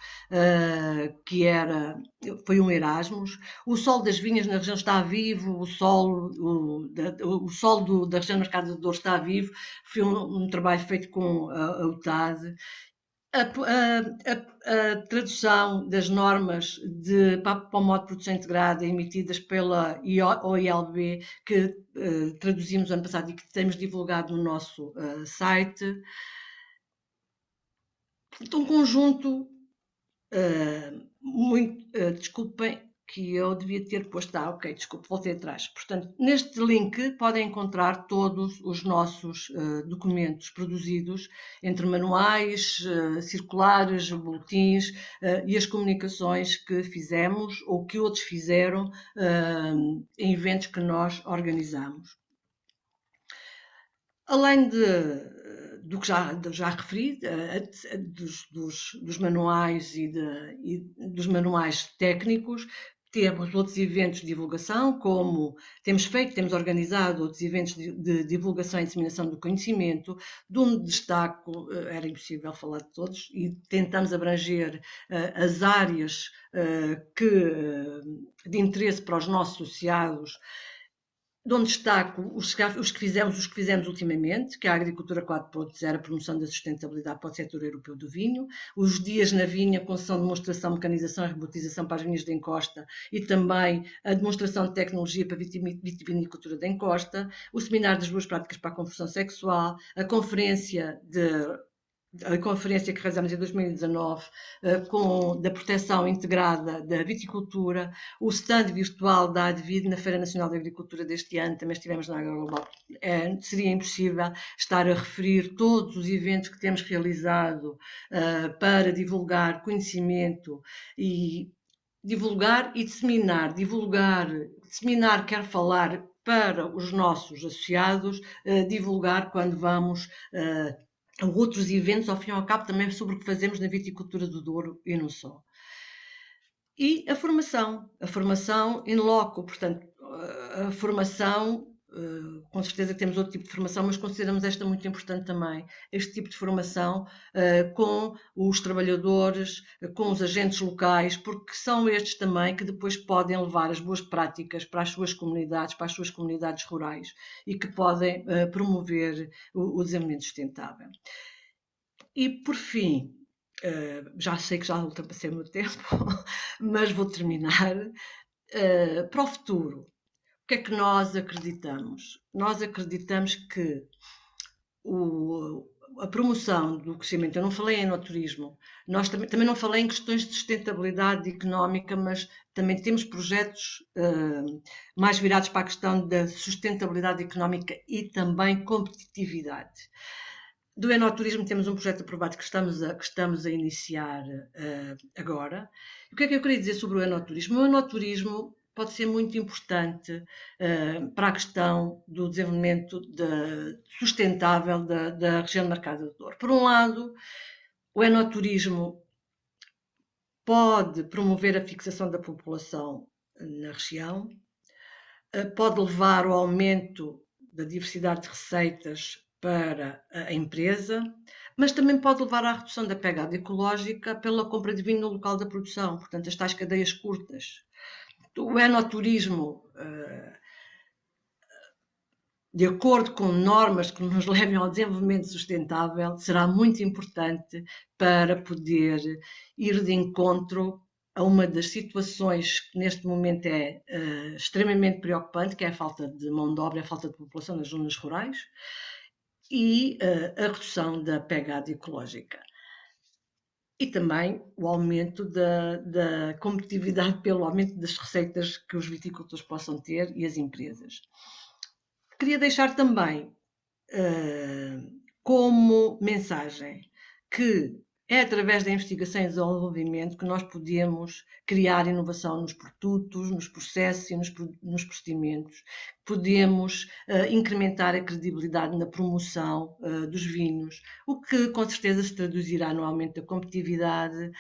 foi um Erasmus. O Sol das Vinhas na região está vivo, o Sol da região do Mercado do Douro está vivo, foi um trabalho feito com a UTAD. A tradução das normas para o modo de produção integrada emitidas pela OILB, que traduzimos ano passado e que temos divulgado no nosso site. Um conjunto desculpem, que eu devia ter posto. Ok, desculpe, voltei atrás. Portanto, neste link podem encontrar todos os nossos documentos produzidos, entre manuais, circulares, boletins e as comunicações que fizemos ou que outros fizeram em eventos que nós organizamos. Além do que já referi, dos manuais e dos manuais técnicos, temos outros eventos de divulgação, como temos organizado outros eventos de divulgação e disseminação do conhecimento, de onde destaco, era impossível falar de todos, e tentamos abranger as áreas de interesse para os nossos associados, de onde destaco os que fizemos ultimamente, que é a Agricultura 4.0, a promoção da sustentabilidade para o setor europeu do vinho, os Dias na Vinha, com sessão de demonstração, mecanização e robotização para as vinhas de encosta e também a demonstração de tecnologia para a vitivinicultura de encosta, o Seminário das Boas Práticas para a Confusão Sexual, a conferência que realizamos em 2019 da proteção integrada da viticultura, o stand virtual da Advid na Feira Nacional da Agricultura deste ano, também estivemos na AgroGlobal. Seria impossível estar a referir todos os eventos que temos realizado para divulgar conhecimento e divulgar e disseminar. Disseminar quer falar para os nossos associados, divulgar quando vamos outros eventos, ao fim e ao cabo, também sobre o que fazemos na viticultura do Douro e não só. E a formação in loco, portanto, a formação, com certeza que temos outro tipo de formação, mas consideramos esta muito importante também, este tipo de formação com os trabalhadores, com os agentes locais, porque são estes também que depois podem levar as boas práticas para as suas comunidades rurais e que podem promover o desenvolvimento sustentável. E, por fim, já sei que já ultrapassei o meu tempo, mas vou terminar. Para o futuro, o que é que nós acreditamos? Nós acreditamos que a promoção do crescimento, eu não falei em enoturismo, nós também não falei em questões de sustentabilidade económica, mas também temos projetos mais virados para a questão da sustentabilidade económica e também competitividade. Do enoturismo temos um projeto aprovado que estamos a iniciar agora. O que é que eu queria dizer sobre o enoturismo? O enoturismo pode ser muito importante para a questão do desenvolvimento sustentável da região do Mercado do Douro. Por um lado, o enoturismo pode promover a fixação da população na região, pode levar ao aumento da diversidade de receitas para a empresa, mas também pode levar à redução da pegada ecológica pela compra de vinho no local da produção, portanto, as tais cadeias curtas. O enoturismo, de acordo com normas que nos levem ao desenvolvimento sustentável, será muito importante para poder ir de encontro a uma das situações que neste momento é extremamente preocupante, que é a falta de mão de obra, a falta de população nas zonas rurais e a redução da pegada ecológica. E também o aumento da competitividade pelo aumento das receitas que os viticultores possam ter e as empresas. Queria deixar também como mensagem que é através da investigação e desenvolvimento que nós podemos criar inovação nos produtos, nos processos e nos procedimentos. Podemos incrementar a credibilidade na promoção dos vinhos, o que com certeza se traduzirá no aumento da competitividade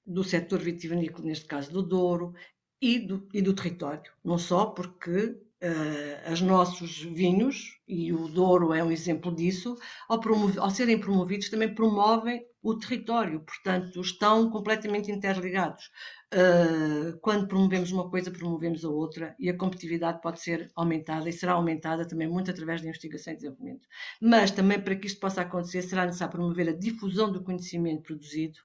do setor vitivinícola, neste caso do Douro, e do território. Não só porque os nossos vinhos, e o Douro é um exemplo disso, ao serem promovidos, também promovem o território, portanto, estão completamente interligados. Quando promovemos uma coisa, promovemos a outra, e a competitividade pode ser aumentada, e será aumentada também muito através da investigação e desenvolvimento. Mas também para que isto possa acontecer, será necessário promover a difusão do conhecimento produzido,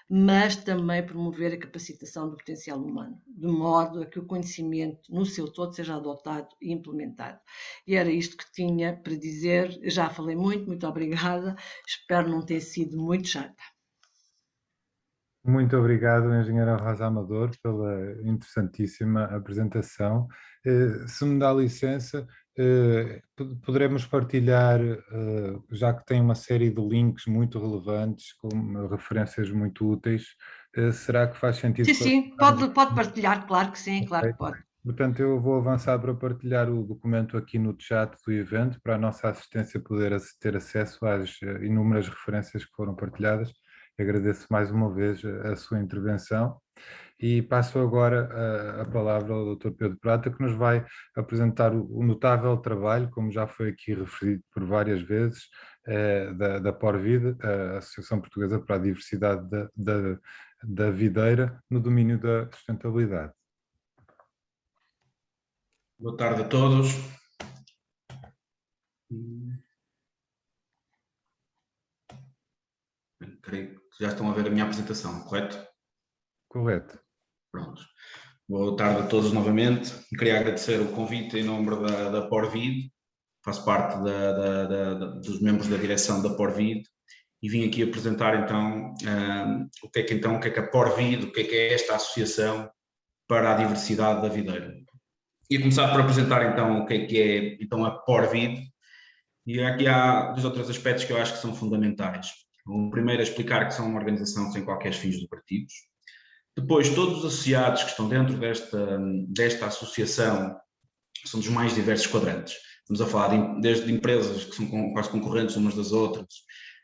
mas também promover a capacitação do potencial humano, de modo a que o conhecimento no seu todo seja adotado e implementado. E era isto que tinha para dizer. Já falei muito obrigada, espero não ter sido muito chata. Muito obrigado, engenheira Rosa Amador, pela interessantíssima apresentação. Se me dá licença, poderemos partilhar, já que tem uma série de links muito relevantes, com referências muito úteis, será que faz sentido? Sim, pode partilhar, claro que sim, claro que pode. Portanto, eu vou avançar para partilhar o documento aqui no chat do evento, para a nossa assistência poder ter acesso às inúmeras referências que foram partilhadas. Agradeço mais uma vez a sua intervenção e passo agora a palavra ao Dr. Pedro Prata, que nos vai apresentar o notável trabalho, como já foi aqui referido por várias vezes, da Porvid, a Associação Portuguesa para a Diversidade da Videira, no domínio da sustentabilidade. Boa tarde a todos. Creio que já estão a ver a minha apresentação, correto? Correto. Pronto. Boa tarde a todos novamente. Queria agradecer o convite em nome da Porvid. Faço parte dos membros da direção da Porvid e vim aqui apresentar então o que é a Porvid, o que é esta associação para a diversidade da videira. E começar por apresentar então o que é então a Porvid, e aqui há dois ou três aspectos que eu acho que são fundamentais. O primeiro é explicar que são uma organização sem qualquer fins lucrativos. Depois, todos os associados que estão dentro desta associação são dos mais diversos quadrantes. Estamos a falar desde empresas que são quase concorrentes umas das outras,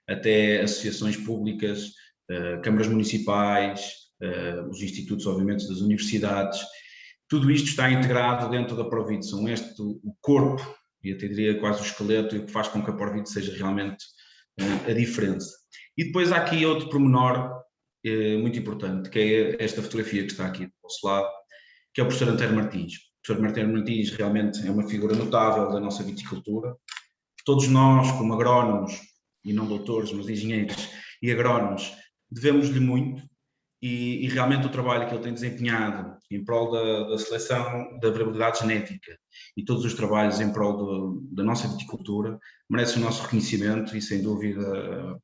até associações públicas, câmaras municipais, os institutos, obviamente, das universidades. Tudo isto está integrado dentro da Porvid, são o corpo, e até diria quase o esqueleto, e o que faz com que a Porvid seja realmente a diferença. E depois há aqui outro pormenor muito importante, que é esta fotografia que está aqui do nosso lado, que é o professor Antero Martins. O professor Antero Martins realmente é uma figura notável da nossa viticultura. Todos nós, como agrónomos, e não doutores, mas engenheiros e agrónomos, devemos-lhe muito. E realmente o trabalho que ele tem desempenhado em prol da seleção da variabilidade genética e todos os trabalhos em prol da nossa viticultura merecem o nosso reconhecimento e, sem dúvida,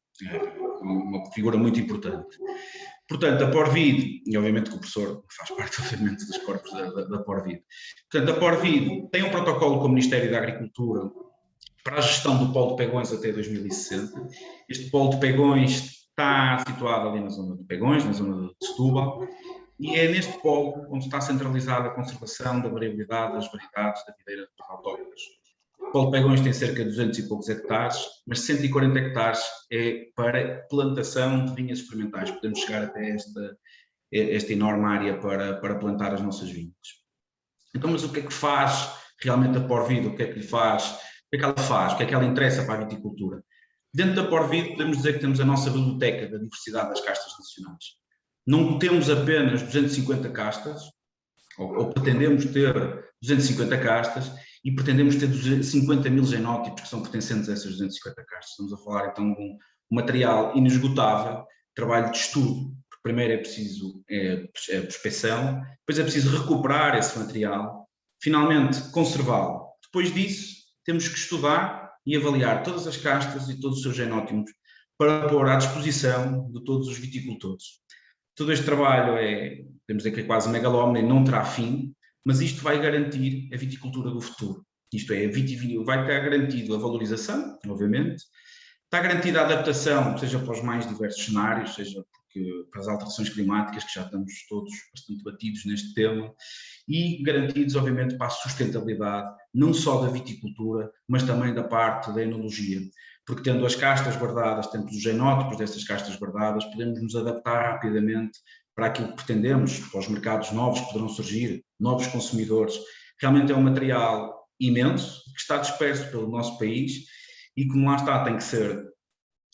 uma figura muito importante. Portanto, a Porvid, e obviamente que o professor faz parte, obviamente, dos corpos da Porvid. Portanto, a Porvid tem um protocolo com o Ministério da Agricultura para a gestão do polo de Pegões até 2060. Este polo de Pegões está situado ali na zona de Pegões, na zona de Setúbal, e é neste polo onde está centralizada a conservação da variabilidade das variedades da videira autóctones. O polo de Pegões tem cerca de 200 e poucos hectares, mas 140 hectares é para plantação de vinhas experimentais. Podemos chegar até esta enorme área para plantar as nossas vinhas. Então, mas o que é que faz realmente a Porvid? O que é que lhe faz? O que é que ela faz? O que é que ela interessa para a viticultura? Dentro da Porvid podemos dizer que temos a nossa biblioteca da diversidade das castas nacionais. Não temos apenas 250 castas, ou pretendemos ter 250 castas, e pretendemos ter 50 mil genótipos que são pertencentes a essas 250 castas. Estamos a falar então de um material inesgotável, trabalho de estudo. Primeiro é preciso a prospecção, depois é preciso recuperar esse material, finalmente conservá-lo. Depois disso, temos que estudar e avaliar todas as castas e todos os seus genótipos para pôr à disposição de todos os viticultores. Todo este trabalho podemos dizer que é quase megalómano e não terá fim, mas isto vai garantir a viticultura do futuro. Isto é, vai estar garantido a valorização, obviamente, está garantida a adaptação, seja para os mais diversos cenários, seja para as alterações climáticas, que já estamos todos bastante batidos neste tema, e garantidos, obviamente, para a sustentabilidade, não só da viticultura, mas também da parte da enologia. Porque tendo as castas guardadas, tendo os genótipos dessas castas guardadas, podemos nos adaptar rapidamente para aquilo que pretendemos, para os mercados novos que poderão surgir, novos consumidores. Realmente é um material imenso, que está disperso pelo nosso país e, como lá está, tem que ser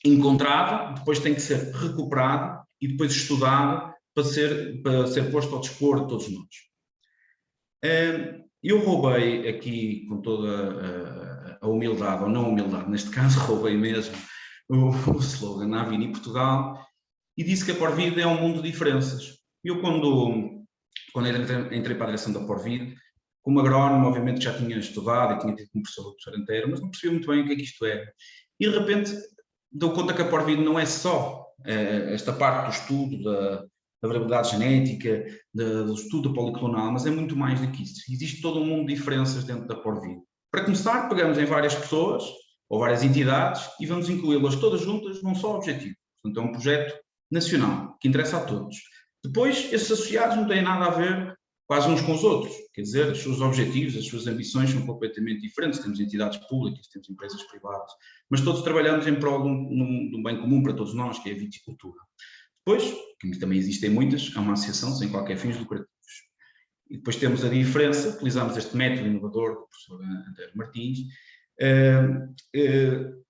encontrado, depois tem que ser recuperado e depois estudado para ser posto ao dispor de todos nós. Eu roubei aqui, com toda a humildade, ou não humildade, neste caso roubei mesmo o slogan na Avini Portugal e disse que a Porvid é um mundo de diferenças. Eu quando entrei para a direção da Porvid, como agrónomo, obviamente já tinha estudado e tinha tido como professor inteiro, mas não percebia muito bem o que é que isto era. E de repente dou conta que a Porvid não é só esta parte do estudo da variabilidade genética, do estudo policlonal, mas é muito mais do que isso. Existe todo um mundo de diferenças dentro da Porvid. Para começar, pegamos em várias pessoas ou várias entidades e vamos incluí-las todas juntas num só objetivo. Portanto, é um projeto nacional que interessa a todos. Depois, esses associados não têm nada a ver quase uns com os outros. Quer dizer, os seus objetivos, as suas ambições são completamente diferentes. Temos entidades públicas, temos empresas privadas, mas todos trabalhamos em prol de um bem comum para todos nós, que é a viticultura. Depois, que também existem muitas, é uma associação sem qualquer fins lucrativos. E depois temos a diferença, utilizamos este método inovador do professor Antero Martins,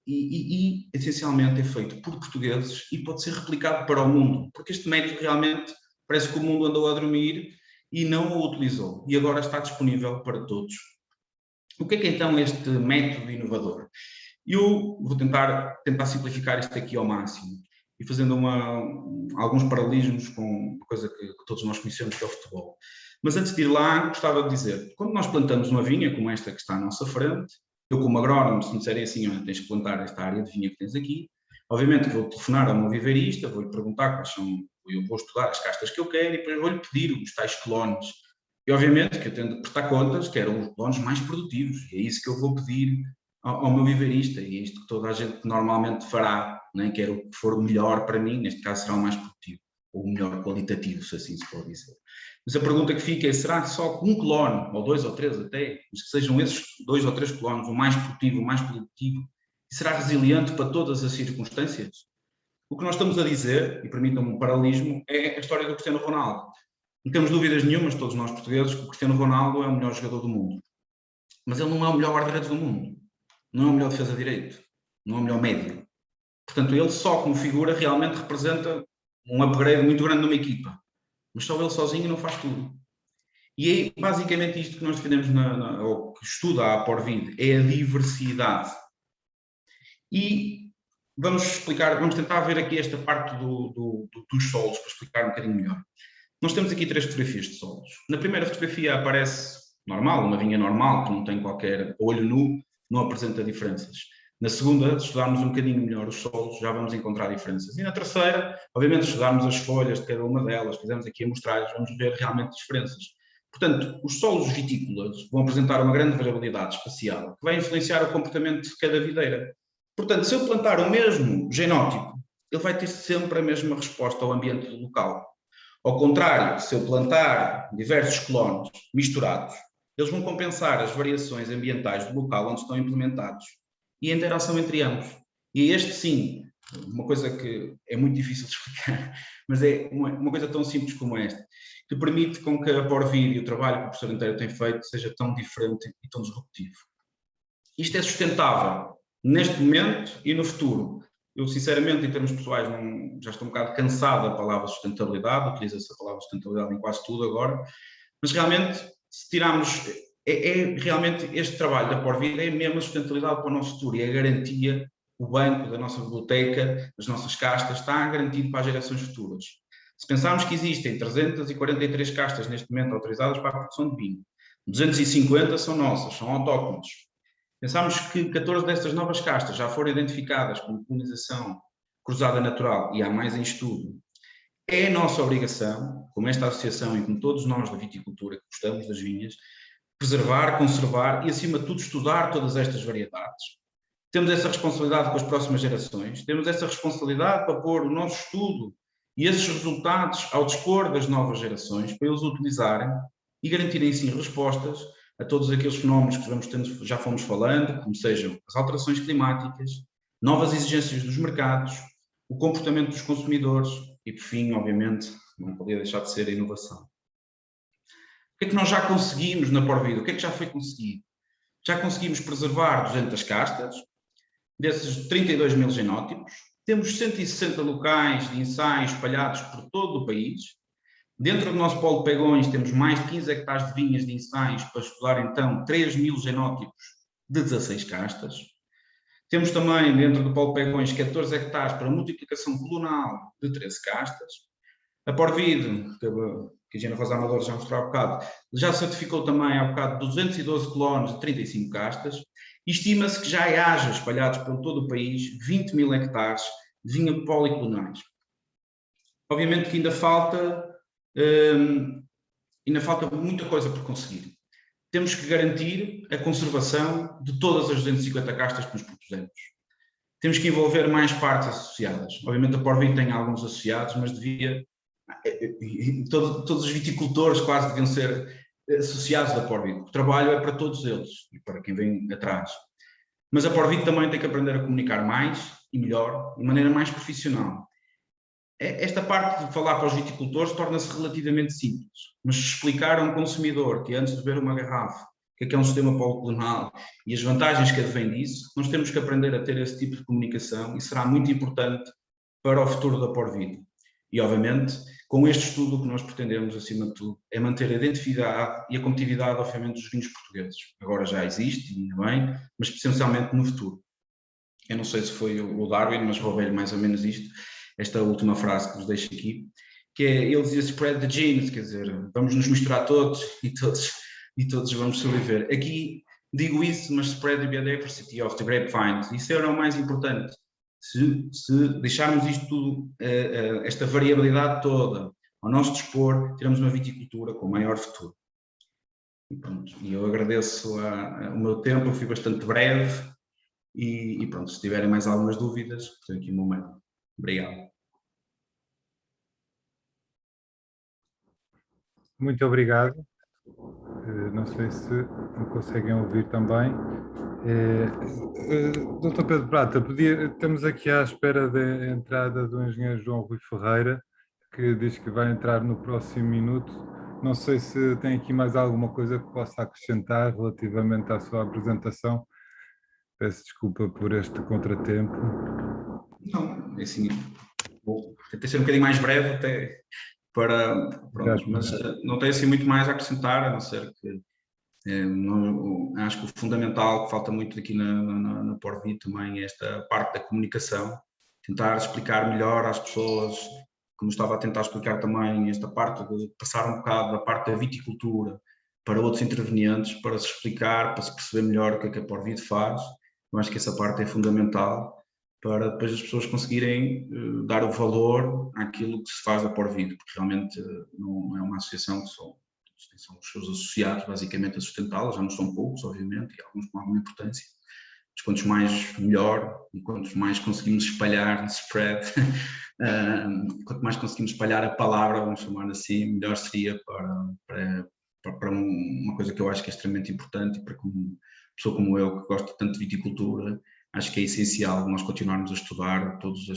e essencialmente é feito por portugueses e pode ser replicado para o mundo, porque este método realmente parece que o mundo andou a dormir e não o utilizou, e agora está disponível para todos. O que é então este método inovador? Eu vou tentar simplificar isto aqui ao máximo, e fazendo alguns paralelismos com uma coisa que todos nós conhecemos, que é o futebol. Mas antes de ir lá, gostava de dizer, quando nós plantamos uma vinha como esta que está à nossa frente, eu como agrónomo, se me disserem assim, olha, tens que plantar esta área de vinha que tens aqui, obviamente vou telefonar ao meu viveirista, vou-lhe perguntar quais são, eu vou estudar as castas que eu quero e depois vou-lhe pedir os tais clones. E obviamente que eu tenho de prestar contas que eram os clones mais produtivos, e é isso que eu vou pedir ao meu viveirista, e é isto que toda a gente normalmente fará, né? Quer o que for melhor para mim, neste caso será o mais produtivo, ou o melhor qualitativo, se assim se pode dizer. Mas a pergunta que fica é, será que só um clone, ou 2 ou 3 até, mas que sejam esses 2 ou 3 clones o mais produtivo, o mais produtivo, e será resiliente para todas as circunstâncias? O que nós estamos a dizer, e permitam-me um paralelismo, é a história do Cristiano Ronaldo. Não temos dúvidas nenhumas, todos nós portugueses, que o Cristiano Ronaldo é o melhor jogador do mundo. Mas ele não é o melhor guarda-redes do mundo. Não é o melhor defesa de direito. Não é o melhor médio. Portanto, ele só como figura realmente representa um upgrade muito grande numa equipa. Mas só ele sozinho não faz tudo. E é basicamente isto que nós defendemos, ou que estuda a Porvid, é a diversidade. E vamos tentar ver aqui esta parte dos solos, para explicar um bocadinho melhor. Nós temos aqui 3 fotografias de solos. Na primeira fotografia aparece normal, uma vinha normal, que não tem qualquer olho nu, não apresenta diferenças. Na segunda, se estudarmos um bocadinho melhor os solos, já vamos encontrar diferenças. E na terceira, obviamente, se estudarmos as folhas de cada uma delas, fizemos aqui amostragens, vamos ver realmente diferenças. Portanto, os solos vitícolas vão apresentar uma grande variabilidade espacial, que vai influenciar o comportamento de cada videira. Portanto, se eu plantar o mesmo genótipo, ele vai ter sempre a mesma resposta ao ambiente local. Ao contrário, se eu plantar diversos clones misturados, eles vão compensar as variações ambientais do local onde estão implementados e a interação entre ambos. E este sim, uma coisa que é muito difícil de explicar, mas é uma coisa tão simples como esta, que permite com que a Porvid e o trabalho que o professor Antero tem feito seja tão diferente e tão disruptivo. Isto é sustentável neste momento e no futuro, Eu, sinceramente, em termos pessoais, já estou um bocado cansado da palavra sustentabilidade, utiliza-se a palavra sustentabilidade em quase tudo agora, mas realmente, se tirarmos, realmente este trabalho da Porvida é mesmo a sustentabilidade para o nosso futuro e a garantia, o banco da nossa biblioteca, das nossas castas, está garantido para as gerações futuras. Se pensarmos que existem 343 castas neste momento autorizadas para a produção de vinho, 250 são nossas, são autóctones. Pensamos que 14 destas novas castas já foram identificadas como colonização cruzada natural e há mais em estudo. É nossa obrigação, como esta associação e como todos nós da viticultura que gostamos das vinhas, preservar, conservar e, acima de tudo, estudar todas estas variedades. Temos essa responsabilidade com as próximas gerações, temos essa responsabilidade para pôr o nosso estudo e esses resultados ao dispor das novas gerações, para eles utilizarem e garantirem, sim, respostas a todos aqueles fenómenos que já fomos falando, como sejam as alterações climáticas, novas exigências dos mercados, o comportamento dos consumidores e, por fim, obviamente, não podia deixar de ser a inovação. O que é que nós já conseguimos na Porvida? O que é que já foi conseguido? Já conseguimos preservar 200 castas, desses 32 mil genótipos, temos 160 locais de ensaio espalhados por todo o país. Dentro do nosso polo de Pegões temos mais de 15 hectares de vinhas de ensaios para estudar então 3 mil genótipos de 16 castas. Temos também dentro do polo de Pegões 14 hectares para multiplicação colonal de 13 castas. A Porvide, que a Gina Rosa Amador já mostrou há bocado, já certificou também há bocado 212 clones de 35 castas. E estima-se que já haja espalhados por todo o país 20 mil hectares de vinha policlonais. Obviamente que ainda falta muita coisa por conseguir. Temos que garantir a conservação de todas as 250 castas que nos propusemos. Temos que envolver mais partes associadas. Obviamente a Porvide tem alguns associados, mas todos os viticultores quase deviam ser associados da Porvide. O trabalho é para todos eles e para quem vem atrás. Mas a Porvide também tem que aprender a comunicar mais e melhor, de maneira mais profissional. Esta parte de falar para os viticultores torna-se relativamente simples, mas explicar a um consumidor que antes de beber uma garrafa, que é um sistema policlonal e as vantagens que advêm disso, nós temos que aprender a ter esse tipo de comunicação e será muito importante para o futuro da Porvide. E, obviamente, com este estudo o que nós pretendemos, acima de tudo, é manter a identidade e a competitividade, obviamente, dos vinhos portugueses. Agora já existe, ainda bem, mas essencialmente no futuro. Eu não sei se foi o Darwin, mas roubei-lhe mais ou menos esta última frase que vos deixo aqui, que é, ele dizia spread the genes, quer dizer, vamos nos misturar todos e todos vamos sobreviver. Aqui digo isso, mas spread the biodiversity of the grapevine, isso era o mais importante. Se deixarmos isto tudo, esta variabilidade toda ao nosso dispor, teremos uma viticultura com maior futuro. E pronto, e eu agradeço o meu tempo, eu fui bastante breve e pronto, se tiverem mais algumas dúvidas, tenho aqui o meu mail. Obrigado. Muito obrigado. Não sei se me conseguem ouvir também. Dr. Pedro Prata, estamos aqui à espera da entrada do engenheiro João Rui Ferreira, que diz que vai entrar no próximo minuto. Não sei se tem aqui mais alguma coisa que possa acrescentar relativamente à sua apresentação. Peço desculpa por este contratempo. Não, é assim, tentei ser um bocadinho mais breve até pronto, mas não tem assim muito mais a acrescentar, a não ser que acho que o fundamental que falta muito aqui na Porvide também é esta parte da comunicação, tentar explicar melhor às pessoas, como estava a tentar explicar também, esta parte de passar um bocado da parte da viticultura para outros intervenientes, para se explicar, para se perceber melhor o que é que a Porvide faz. Eu acho que essa parte é fundamental para depois as pessoas conseguirem dar o valor àquilo que se faz da Porvide, porque realmente não é uma associação que são os seus associados basicamente a sustentá-la, já não são poucos, obviamente, e alguns com alguma importância, mas quantos mais melhor, e quantos mais conseguimos espalhar, quanto mais conseguimos espalhar a palavra, vamos chamar assim, melhor seria para uma coisa que eu acho que é extremamente importante, e para uma pessoa como eu, que gosta tanto de viticultura, acho que é essencial nós continuarmos a estudar todas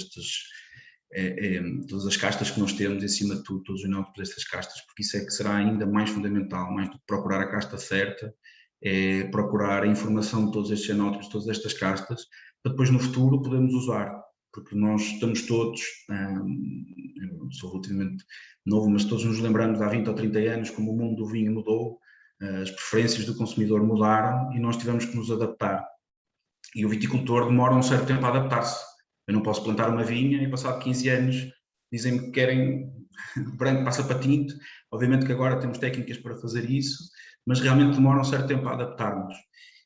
as castas que nós temos, e acima de tudo, todos os genótipos destas castas, porque isso é que será ainda mais fundamental, mais do que procurar a casta certa, é procurar a informação de todos estes genótipos, todas estas castas, para depois no futuro podermos usar porque nós estamos todos, eu sou relativamente novo, mas todos nos lembramos de há 20 ou 30 anos como o mundo do vinho mudou, as preferências do consumidor mudaram e nós tivemos que nos adaptar. E o viticultor demora um certo tempo a adaptar-se. Eu não posso plantar uma vinha e passado 15 anos dizem-me que querem branco passa para tinto. Obviamente que agora temos técnicas para fazer isso, mas realmente demora um certo tempo a adaptar-nos.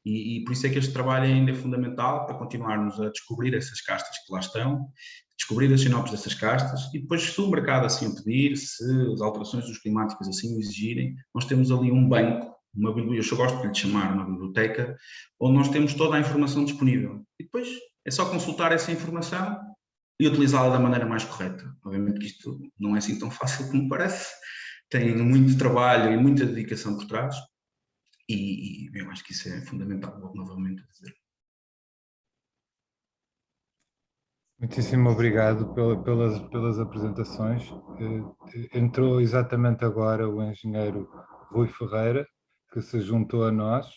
E por isso é que este trabalho ainda é fundamental para continuarmos a descobrir essas castas que lá estão, descobrir as sinopses dessas castas e depois, se o mercado assim o pedir, se as alterações dos climáticos assim o exigirem, nós temos ali um banco, uma biblioteca, eu só gosto de lhe chamar uma biblioteca, onde nós temos toda a informação disponível. E depois é só consultar essa informação e utilizá-la da maneira mais correta. Obviamente que isto não é assim tão fácil como parece, tem muito trabalho e muita dedicação por trás. E eu acho que isso é fundamental, vou novamente dizer. Muitíssimo obrigado pelas apresentações. Entrou exatamente agora o engenheiro Rui Ferreira, que se juntou a nós,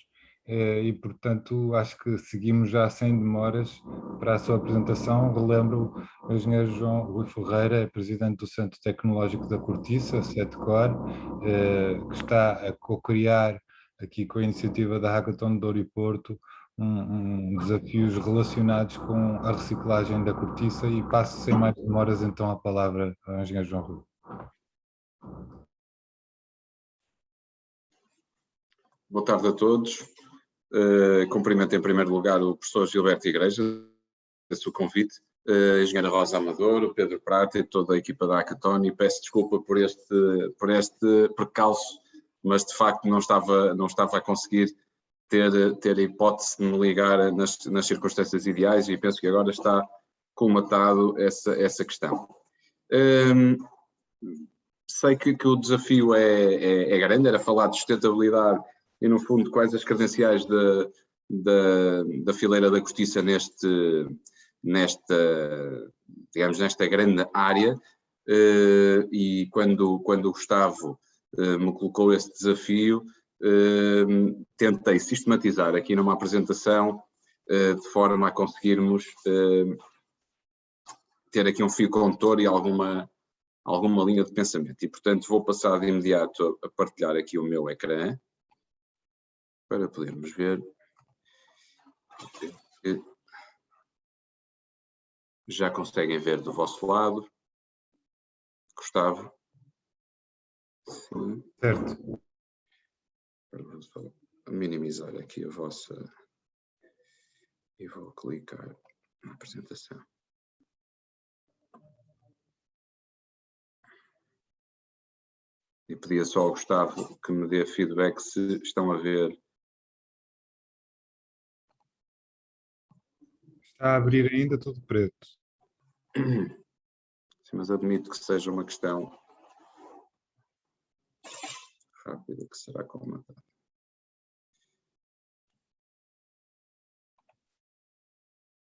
e portanto acho que seguimos já sem demoras para a sua apresentação. Relembro, o engenheiro João Rui Ferreira é presidente do Centro Tecnológico da Cortiça, CETCOR, que está a co-criar aqui com a iniciativa da Hackathon de Douro e Porto desafios relacionados com a reciclagem da cortiça, e passo sem mais demoras então a palavra ao engenheiro João Rui. Boa tarde a todos. Cumprimento em primeiro lugar o professor Gilberto Igreja, esse o convite, a engenheira Rosa Amador, o Pedro Prata e toda a equipa da Hackathon, e peço desculpa por este percalço, mas de facto não estava a conseguir ter a hipótese de me ligar nas circunstâncias ideais, e penso que agora está colmatado essa questão. Sei que o desafio é grande, era falar de sustentabilidade e, no fundo, quais as credenciais da fileira da cortiça nesta grande área, e quando o Gustavo me colocou esse desafio, tentei sistematizar aqui numa apresentação de forma a conseguirmos ter aqui um fio condutor e alguma linha de pensamento. E, portanto, vou passar de imediato a partilhar aqui o meu ecrã para podermos ver. Já conseguem ver do vosso lado, Gustavo? Sim. Certo. Vou só minimizar aqui a vossa e vou clicar na apresentação. E pedia só ao Gustavo que me dê feedback se estão a ver. Está a abrir ainda tudo preto. Sim, mas admito que seja uma questão rápida que será colmatada.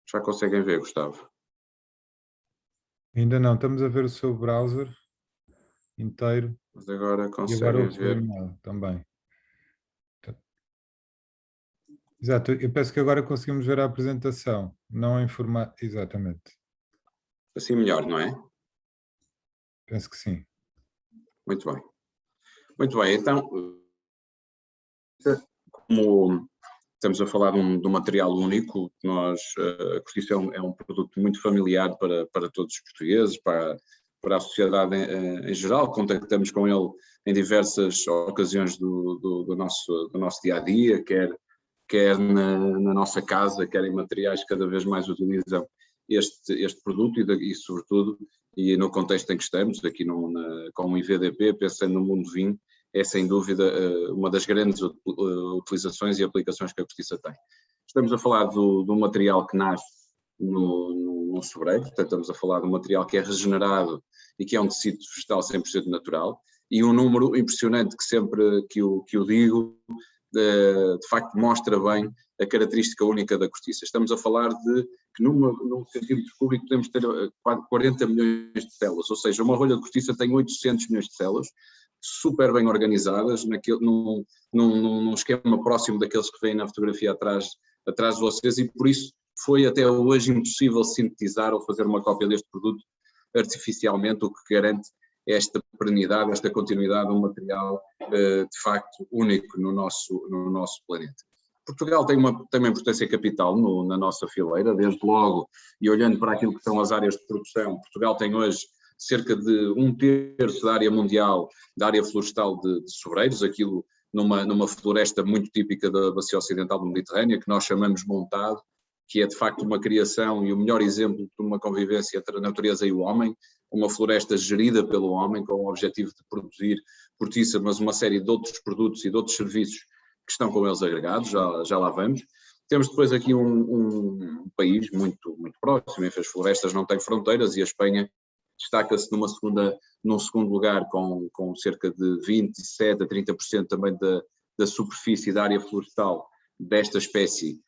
Já conseguem ver, Gustavo? Ainda não, estamos a ver o seu browser inteiro. Mas agora E conseguem agora o seu ver. e-mail também. Exato, eu penso que agora conseguimos ver a apresentação, não em formato. Exatamente. Assim melhor, não é? Penso que sim. Muito bem. Muito bem, então, como estamos a falar de um material único, a cortiça é um produto muito familiar para todos os portugueses, para a sociedade em geral. Contactamos com ele em diversas ocasiões do nosso dia-a-dia, quer na nossa casa, quer em materiais que cada vez mais utilizam este produto e sobretudo, e no contexto em que estamos, aqui com o IVDP, pensando no mundo vinho, é sem dúvida uma das grandes utilizações e aplicações que a cortiça tem. Estamos a falar do material que nasce no sobreiro, portanto estamos a falar de um material que é regenerado e que é um tecido vegetal 100% natural, e um número impressionante que sempre que o digo, de facto mostra bem a característica única da cortiça. Estamos a falar de que num centímetro cúbico podemos ter 40 milhões de células, ou seja, uma rolha de cortiça tem 800 milhões de células, super bem organizadas, num esquema próximo daqueles que vêm na fotografia atrás de vocês, e por isso foi até hoje impossível sintetizar ou fazer uma cópia deste produto artificialmente, o que garante esta perenidade, esta continuidade de um material de facto único no nosso planeta. Portugal tem uma importância capital na nossa fileira, desde logo, e olhando para aquilo que são as áreas de produção, Portugal tem hoje cerca de 1/3 da área mundial, da área florestal de sobreiros, aquilo numa floresta muito típica da bacia ocidental do Mediterrâneo, que nós chamamos montado, que é de facto uma criação e o melhor exemplo de uma convivência entre a natureza e o homem, uma floresta gerida pelo homem com o objetivo de produzir cortiça, mas uma série de outros produtos e de outros serviços que estão com eles agregados, já lá vamos. Temos depois aqui um país muito, muito próximo, as florestas não têm fronteiras e a Espanha destaca-se num segundo lugar com cerca de 27% a 30% também da superfície da área florestal desta espécie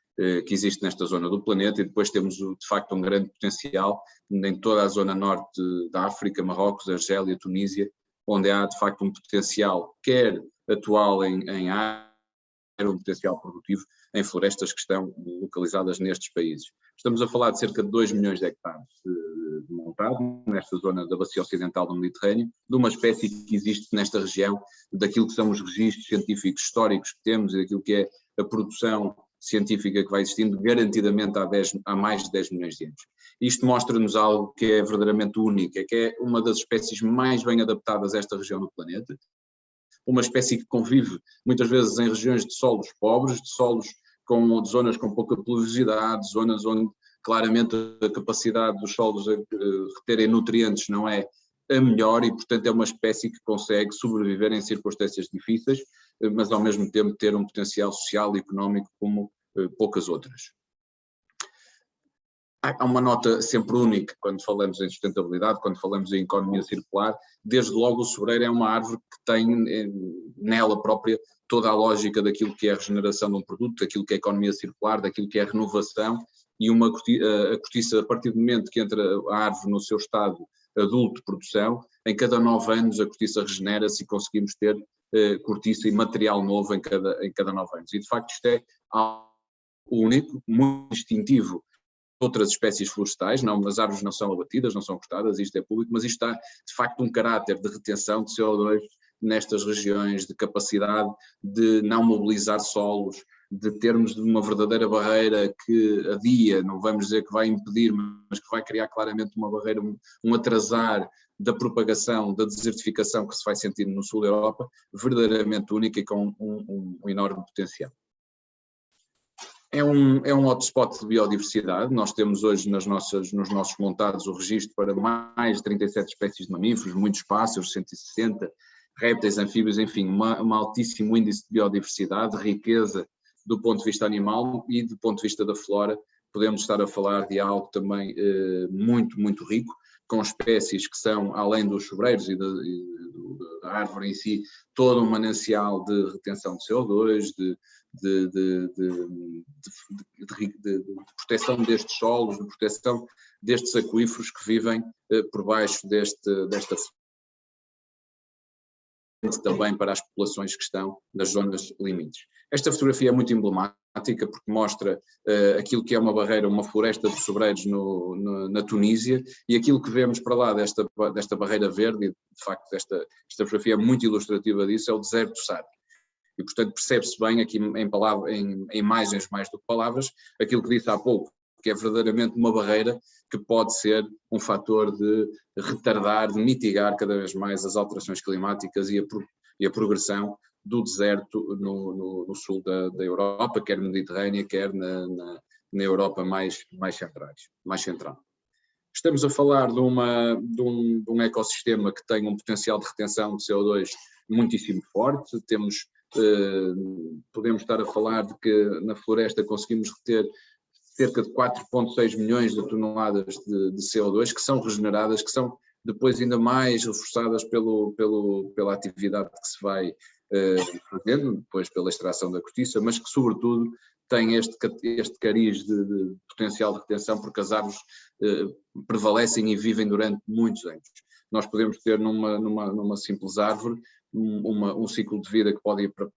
que existe nesta zona do planeta, e depois temos de facto um grande potencial em toda a zona norte da África, Marrocos, Argélia, Tunísia, onde há de facto um potencial quer atual em área, quer um potencial produtivo em florestas que estão localizadas nestes países. Estamos a falar de cerca de 2 milhões de hectares de montado nesta zona da bacia ocidental do Mediterrâneo, de uma espécie que existe nesta região, daquilo que são os registros científicos históricos que temos e daquilo que é a produção científica que vai existindo garantidamente há mais de 10 milhões de anos. Isto mostra-nos algo que é verdadeiramente único, é que é uma das espécies mais bem adaptadas a esta região do planeta, uma espécie que convive muitas vezes em regiões de solos pobres, de zonas com pouca pluviosidade, zonas onde claramente a capacidade dos solos a reterem nutrientes não é a melhor e, portanto, é uma espécie que consegue sobreviver em circunstâncias difíceis, mas ao mesmo tempo ter um potencial social e económico como poucas outras. Há uma nota sempre única quando falamos em sustentabilidade, quando falamos em economia circular. Desde logo o sobreiro é uma árvore que tem nela própria toda a lógica daquilo que é a regeneração de um produto, daquilo que é a economia circular, daquilo que é a renovação, e a cortiça, a partir do momento que entra a árvore no seu estado adulto de produção, em cada 9 anos a cortiça regenera-se e conseguimos ter cortiça e material novo em cada 9 anos. E de facto isto é algo único, muito distintivo de outras espécies florestais. Não, as árvores não são abatidas, não são cortadas, isto é público, mas isto está de facto um caráter de retenção de CO2 nestas regiões, de capacidade de não mobilizar solos, de termos uma verdadeira barreira que adia, não vamos dizer que vai impedir, mas que vai criar claramente uma barreira, um atrasar da propagação, da desertificação que se vai sentir no sul da Europa, verdadeiramente única e com um enorme potencial. É um hotspot de biodiversidade. Nós temos hoje nos nossos montados o registro para mais de 37 espécies de mamíferos, muitos pássaros, 160, répteis, anfíbios, enfim, um altíssimo índice de biodiversidade, riqueza do ponto de vista animal e do ponto de vista da flora. Podemos estar a falar de algo também muito, muito rico, com espécies que são, além dos sobreiros e da árvore em si, todo um manancial de retenção de CO2, de proteção destes solos, de proteção destes aquíferos que vivem por baixo desta também para as populações que estão nas zonas limites. Esta fotografia é muito emblemática porque mostra aquilo que é uma barreira, uma floresta de sobreiros na Tunísia, e aquilo que vemos para lá desta barreira verde, e de facto esta fotografia é muito ilustrativa disso, é o deserto do Saara. E portanto percebe-se bem aqui em imagens mais do que palavras, aquilo que disse há pouco, que é verdadeiramente uma barreira que pode ser um fator de retardar, de mitigar cada vez mais as alterações climáticas e a progressão do deserto no sul da Europa, quer no Mediterrâneo, quer na Europa mais central. Estamos a falar de um ecossistema que tem um potencial de retenção de CO2 muitíssimo forte. Podemos estar a falar de que na floresta conseguimos reter cerca de 4,6 milhões de toneladas de CO2 que são regeneradas, que são depois ainda mais reforçadas pela atividade que se vai fazendo, depois pela extração da cortiça, mas que sobretudo tem este cariz de potencial de retenção, porque as árvores prevalecem e vivem durante muitos anos. Nós podemos ter numa simples árvore um ciclo de vida que pode ir para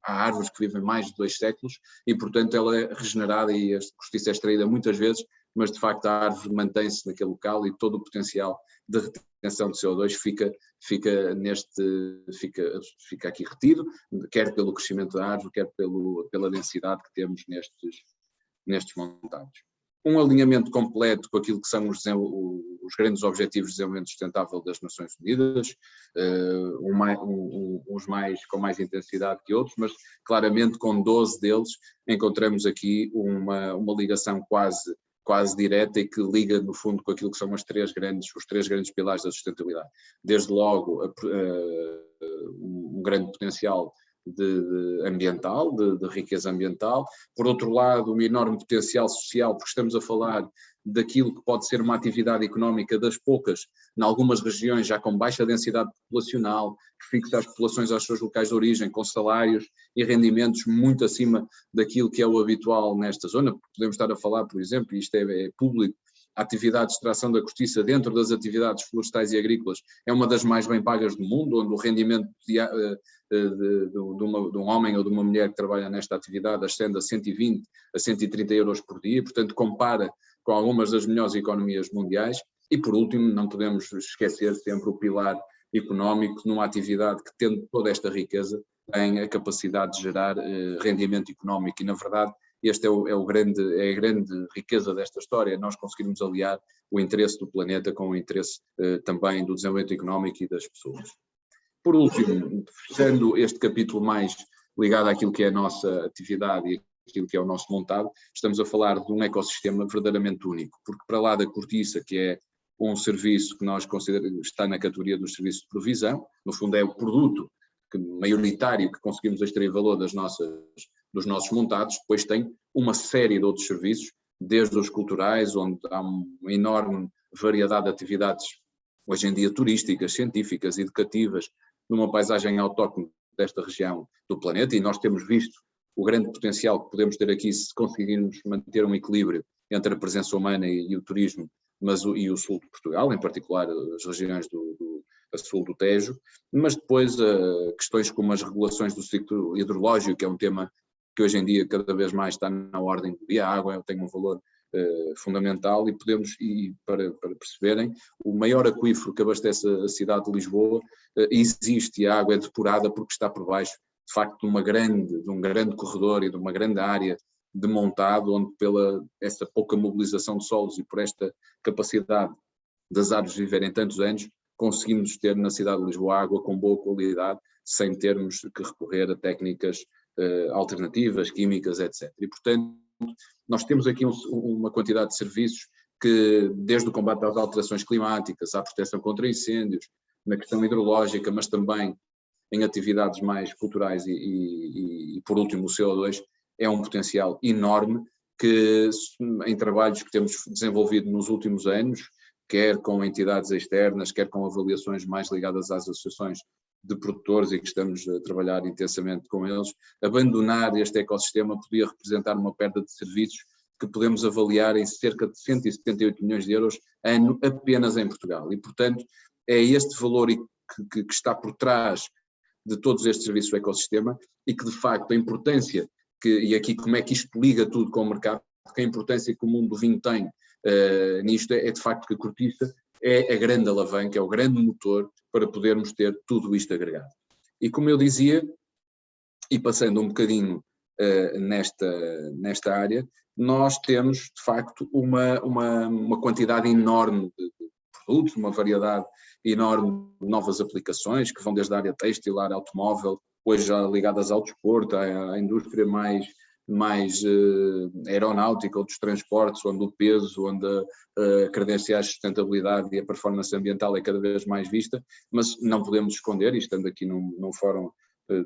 há árvores que vivem mais de 2 séculos e, portanto, ela é regenerada e a cortiça é extraída muitas vezes, mas de facto a árvore mantém-se naquele local e todo o potencial de retenção de CO2 fica aqui retido, quer pelo crescimento da árvore, quer pela densidade que temos nestes montados. Um alinhamento completo com aquilo que são os grandes objetivos de desenvolvimento sustentável das Nações Unidas, uns com mais intensidade que outros, mas claramente com 12 deles encontramos aqui uma ligação quase direta e que liga no fundo com aquilo que são os três grandes pilares da sustentabilidade. Desde logo um grande potencial ambiental, de riqueza ambiental, por outro lado um enorme potencial social, porque estamos a falar daquilo que pode ser uma atividade económica das poucas, em algumas regiões já com baixa densidade populacional, que fixa as populações aos seus locais de origem, com salários e rendimentos muito acima daquilo que é o habitual nesta zona. Podemos estar a falar, por exemplo, e isto é público, a atividade de extração da cortiça dentro das atividades florestais e agrícolas é uma das mais bem pagas do mundo, onde o rendimento de um homem ou de uma mulher que trabalha nesta atividade ascende a 120 a 130 euros por dia, portanto compara com algumas das melhores economias mundiais. E por último, não podemos esquecer sempre o pilar económico numa atividade que, tendo toda esta riqueza, tem a capacidade de gerar rendimento económico e, na verdade, esta é a grande riqueza desta história, nós conseguirmos aliar o interesse do planeta com o interesse também do desenvolvimento económico e das pessoas. Por último, fechando este capítulo mais ligado àquilo que é a nossa atividade e aquilo que é o nosso montado, estamos a falar de um ecossistema verdadeiramente único, porque para lá da cortiça, que é um serviço que nós consideramos está na categoria dos serviços de provisão, no fundo é o produto maioritário que conseguimos extrair valor dos nossos montados, depois tem uma série de outros serviços, desde os culturais, onde há uma enorme variedade de atividades, hoje em dia turísticas, científicas, educativas, numa paisagem autóctone desta região do planeta, e nós temos visto o grande potencial que podemos ter aqui se conseguirmos manter um equilíbrio entre a presença humana e o turismo, e o sul de Portugal, em particular as regiões a sul do Tejo, mas depois questões como as regulações do ciclo hidrológico, que é um tema que hoje em dia cada vez mais está na ordem do dia. A água tem um valor fundamental e para perceberem, o maior aquífero que abastece a cidade de Lisboa existe, e a água é depurada porque está por baixo, de facto, de um grande corredor e de uma grande área de montado, onde essa pouca mobilização de solos e por esta capacidade das árvores viverem tantos anos, conseguimos ter na cidade de Lisboa água com boa qualidade, sem termos que recorrer a técnicas alternativas, químicas, etc. E, portanto, nós temos aqui uma quantidade de serviços que, desde o combate às alterações climáticas, à proteção contra incêndios, na questão hidrológica, mas também em atividades mais culturais e por último, o CO2, é um potencial enorme que, em trabalhos que temos desenvolvido nos últimos anos, quer com entidades externas, quer com avaliações mais ligadas às associações de produtores e que estamos a trabalhar intensamente com eles, abandonar este ecossistema podia representar uma perda de serviços que podemos avaliar em cerca de 178 milhões de euros ano apenas em Portugal. E, portanto, é este valor que está por trás de todos estes serviços do ecossistema e que, de facto, a importância, e aqui como é que isto liga tudo com o mercado, porque a importância que o mundo do vinho tem nisto é de facto que a cortiça é a grande alavanca, é o grande motor para podermos ter tudo isto agregado. E como eu dizia, e passando um bocadinho nesta área, nós temos de facto uma quantidade enorme de produtos, uma variedade enorme de novas aplicações que vão desde a área têxtil, à área automóvel, hoje já ligadas ao desporto, à indústria mais aeronáutica ou dos transportes, onde o peso, onde a credenciais de sustentabilidade e a performance ambiental é cada vez mais vista, mas não podemos esconder, e estando aqui num fórum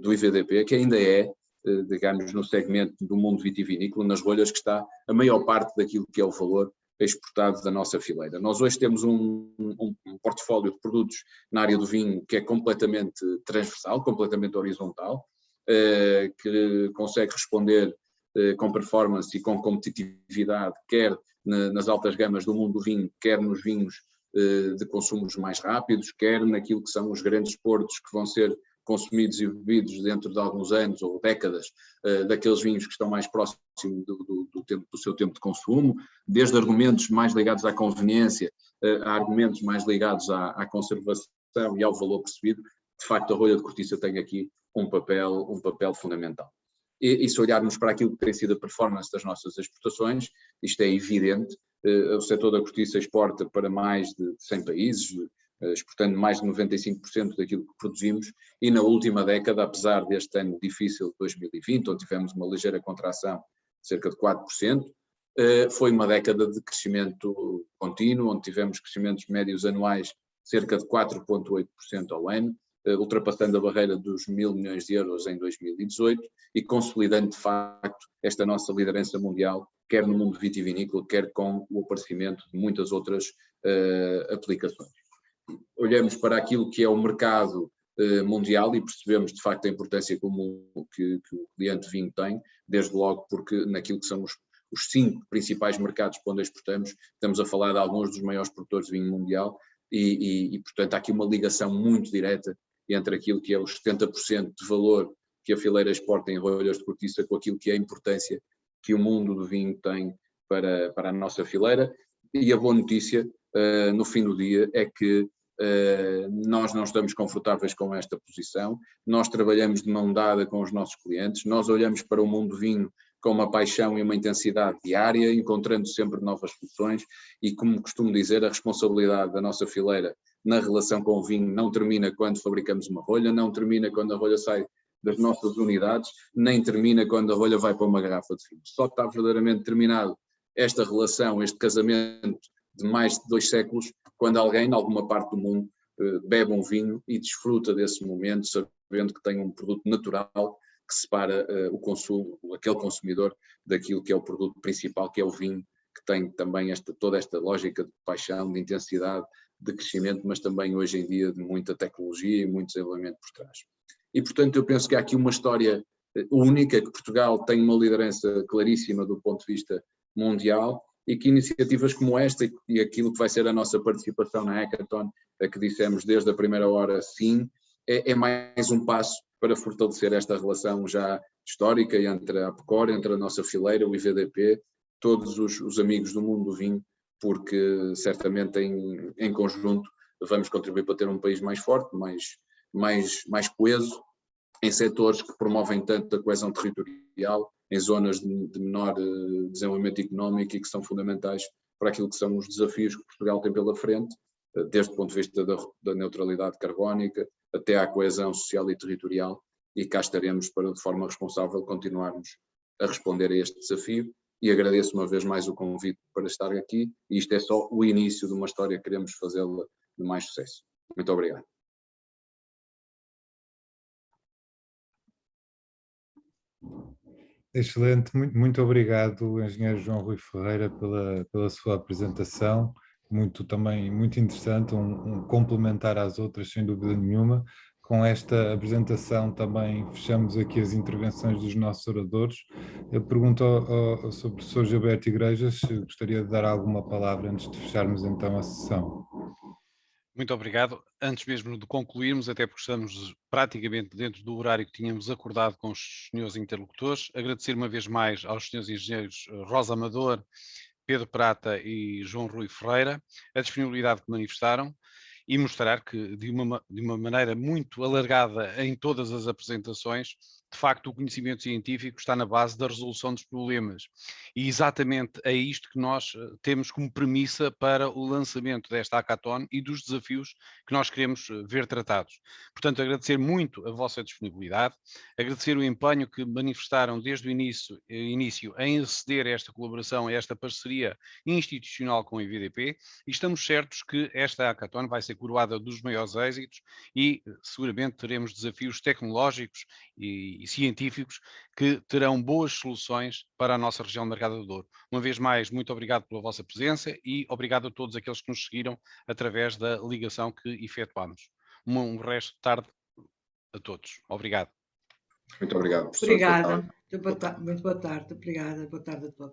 do IVDP, que ainda é, digamos, no segmento do mundo vitivinícola, nas rolhas, que está a maior parte daquilo que é o valor exportado da nossa fileira. Nós hoje temos um portfólio de produtos na área do vinho que é completamente transversal, completamente horizontal, que consegue responder com performance e com competitividade, quer nas altas gamas do mundo do vinho, quer nos vinhos de consumos mais rápidos, quer naquilo que são os grandes portos que vão ser consumidos e bebidos dentro de alguns anos ou décadas, daqueles vinhos que estão mais próximos do seu tempo de consumo, desde argumentos mais ligados à conveniência, a argumentos mais ligados à conservação e ao valor percebido. De facto, a rolha de cortiça tem aqui um papel fundamental. E se olharmos para aquilo que tem sido a performance das nossas exportações, isto é evidente. O setor da cortiça exporta para mais de 100 países, exportando mais de 95% daquilo que produzimos, e na última década, apesar deste ano difícil de 2020, onde tivemos uma ligeira contração de cerca de 4%, foi uma década de crescimento contínuo, onde tivemos crescimentos médios anuais de cerca de 4,8% ao ano, ultrapassando a barreira dos 1.000 milhões de euros em 2018 e consolidando de facto esta nossa liderança mundial, quer no mundo vitivinícola, quer com o aparecimento de muitas outras aplicações. Olhamos para aquilo que é o mercado mundial e percebemos de facto a importância que o cliente vinho tem, desde logo porque naquilo que são os 5 principais mercados para onde exportamos, estamos a falar de alguns dos maiores produtores de vinho mundial e portanto há aqui uma ligação muito direta entre aquilo que é os 70% de valor que a fileira exporta em rolhas de cortiça com aquilo que é a importância que o mundo do vinho tem para a nossa fileira. E a boa notícia, no fim do dia, é que nós não estamos confortáveis com esta posição, nós trabalhamos de mão dada com os nossos clientes, nós olhamos para o mundo do vinho com uma paixão e uma intensidade diária, encontrando sempre novas soluções e, como costumo dizer, a responsabilidade da nossa fileira na relação com o vinho não termina quando fabricamos uma rolha, não termina quando a rolha sai das nossas unidades, nem termina quando a rolha vai para uma garrafa de vinho. Só está verdadeiramente terminado esta relação, este casamento de mais de 2 séculos, quando alguém, em alguma parte do mundo, bebe um vinho e desfruta desse momento, sabendo que tem um produto natural que separa o consumo, aquele consumidor, daquilo que é o produto principal, que é o vinho, que tem também toda esta lógica de paixão, de intensidade, de crescimento, mas também hoje em dia de muita tecnologia e muito desenvolvimento por trás. E portanto eu penso que há aqui uma história única, que Portugal tem uma liderança claríssima do ponto de vista mundial e que iniciativas como esta e aquilo que vai ser a nossa participação na Hackathon, a que dissemos desde a primeira hora sim, é mais um passo para fortalecer esta relação já histórica entre a APCOR, entre a nossa fileira, o IVDP, todos os amigos do mundo do vinho, porque certamente em conjunto vamos contribuir para ter um país mais forte, mais coeso, em setores que promovem tanto a coesão territorial, em zonas de menor desenvolvimento económico e que são fundamentais para aquilo que são os desafios que Portugal tem pela frente, desde o ponto de vista da neutralidade carbónica até à coesão social e territorial, e cá estaremos para, de forma responsável, continuarmos a responder a este desafio. E agradeço uma vez mais o convite para estar aqui, e isto é só o início de uma história que queremos fazê-la de mais sucesso. Muito obrigado. Excelente, muito obrigado, engenheiro João Rui Ferreira, pela sua apresentação, também muito interessante, um complementar às outras, sem dúvida nenhuma. Com esta apresentação também fechamos aqui as intervenções dos nossos oradores. Eu pergunto ao Sr. Professor Gilberto Igrejas se gostaria de dar alguma palavra antes de fecharmos então a sessão. Muito obrigado. Antes mesmo de concluirmos, até porque estamos praticamente dentro do horário que tínhamos acordado com os senhores interlocutores, agradecer uma vez mais aos senhores engenheiros Rosa Amador, Pedro Prata e João Rui Ferreira a disponibilidade que manifestaram e mostrar que, de uma maneira muito alargada em todas as apresentações, de facto o conhecimento científico está na base da resolução dos problemas. E exatamente é isto que nós temos como premissa para o lançamento desta Hackathon e dos desafios que nós queremos ver tratados. Portanto, agradecer muito a vossa disponibilidade, agradecer o empenho que manifestaram desde o início em aceder a esta colaboração, a esta parceria institucional com a IVDP, e estamos certos que esta Hackathon vai ser coroada dos maiores êxitos e seguramente teremos desafios tecnológicos e científicos que terão boas soluções para a nossa região de Mercado do Douro. Uma vez mais, muito obrigado pela vossa presença e obrigado a todos aqueles que nos seguiram através da ligação que efetuámos. Um resto de tarde a todos. Obrigado. Muito obrigado, professor. Obrigada. Muito boa tarde. Obrigada. Boa tarde a todos.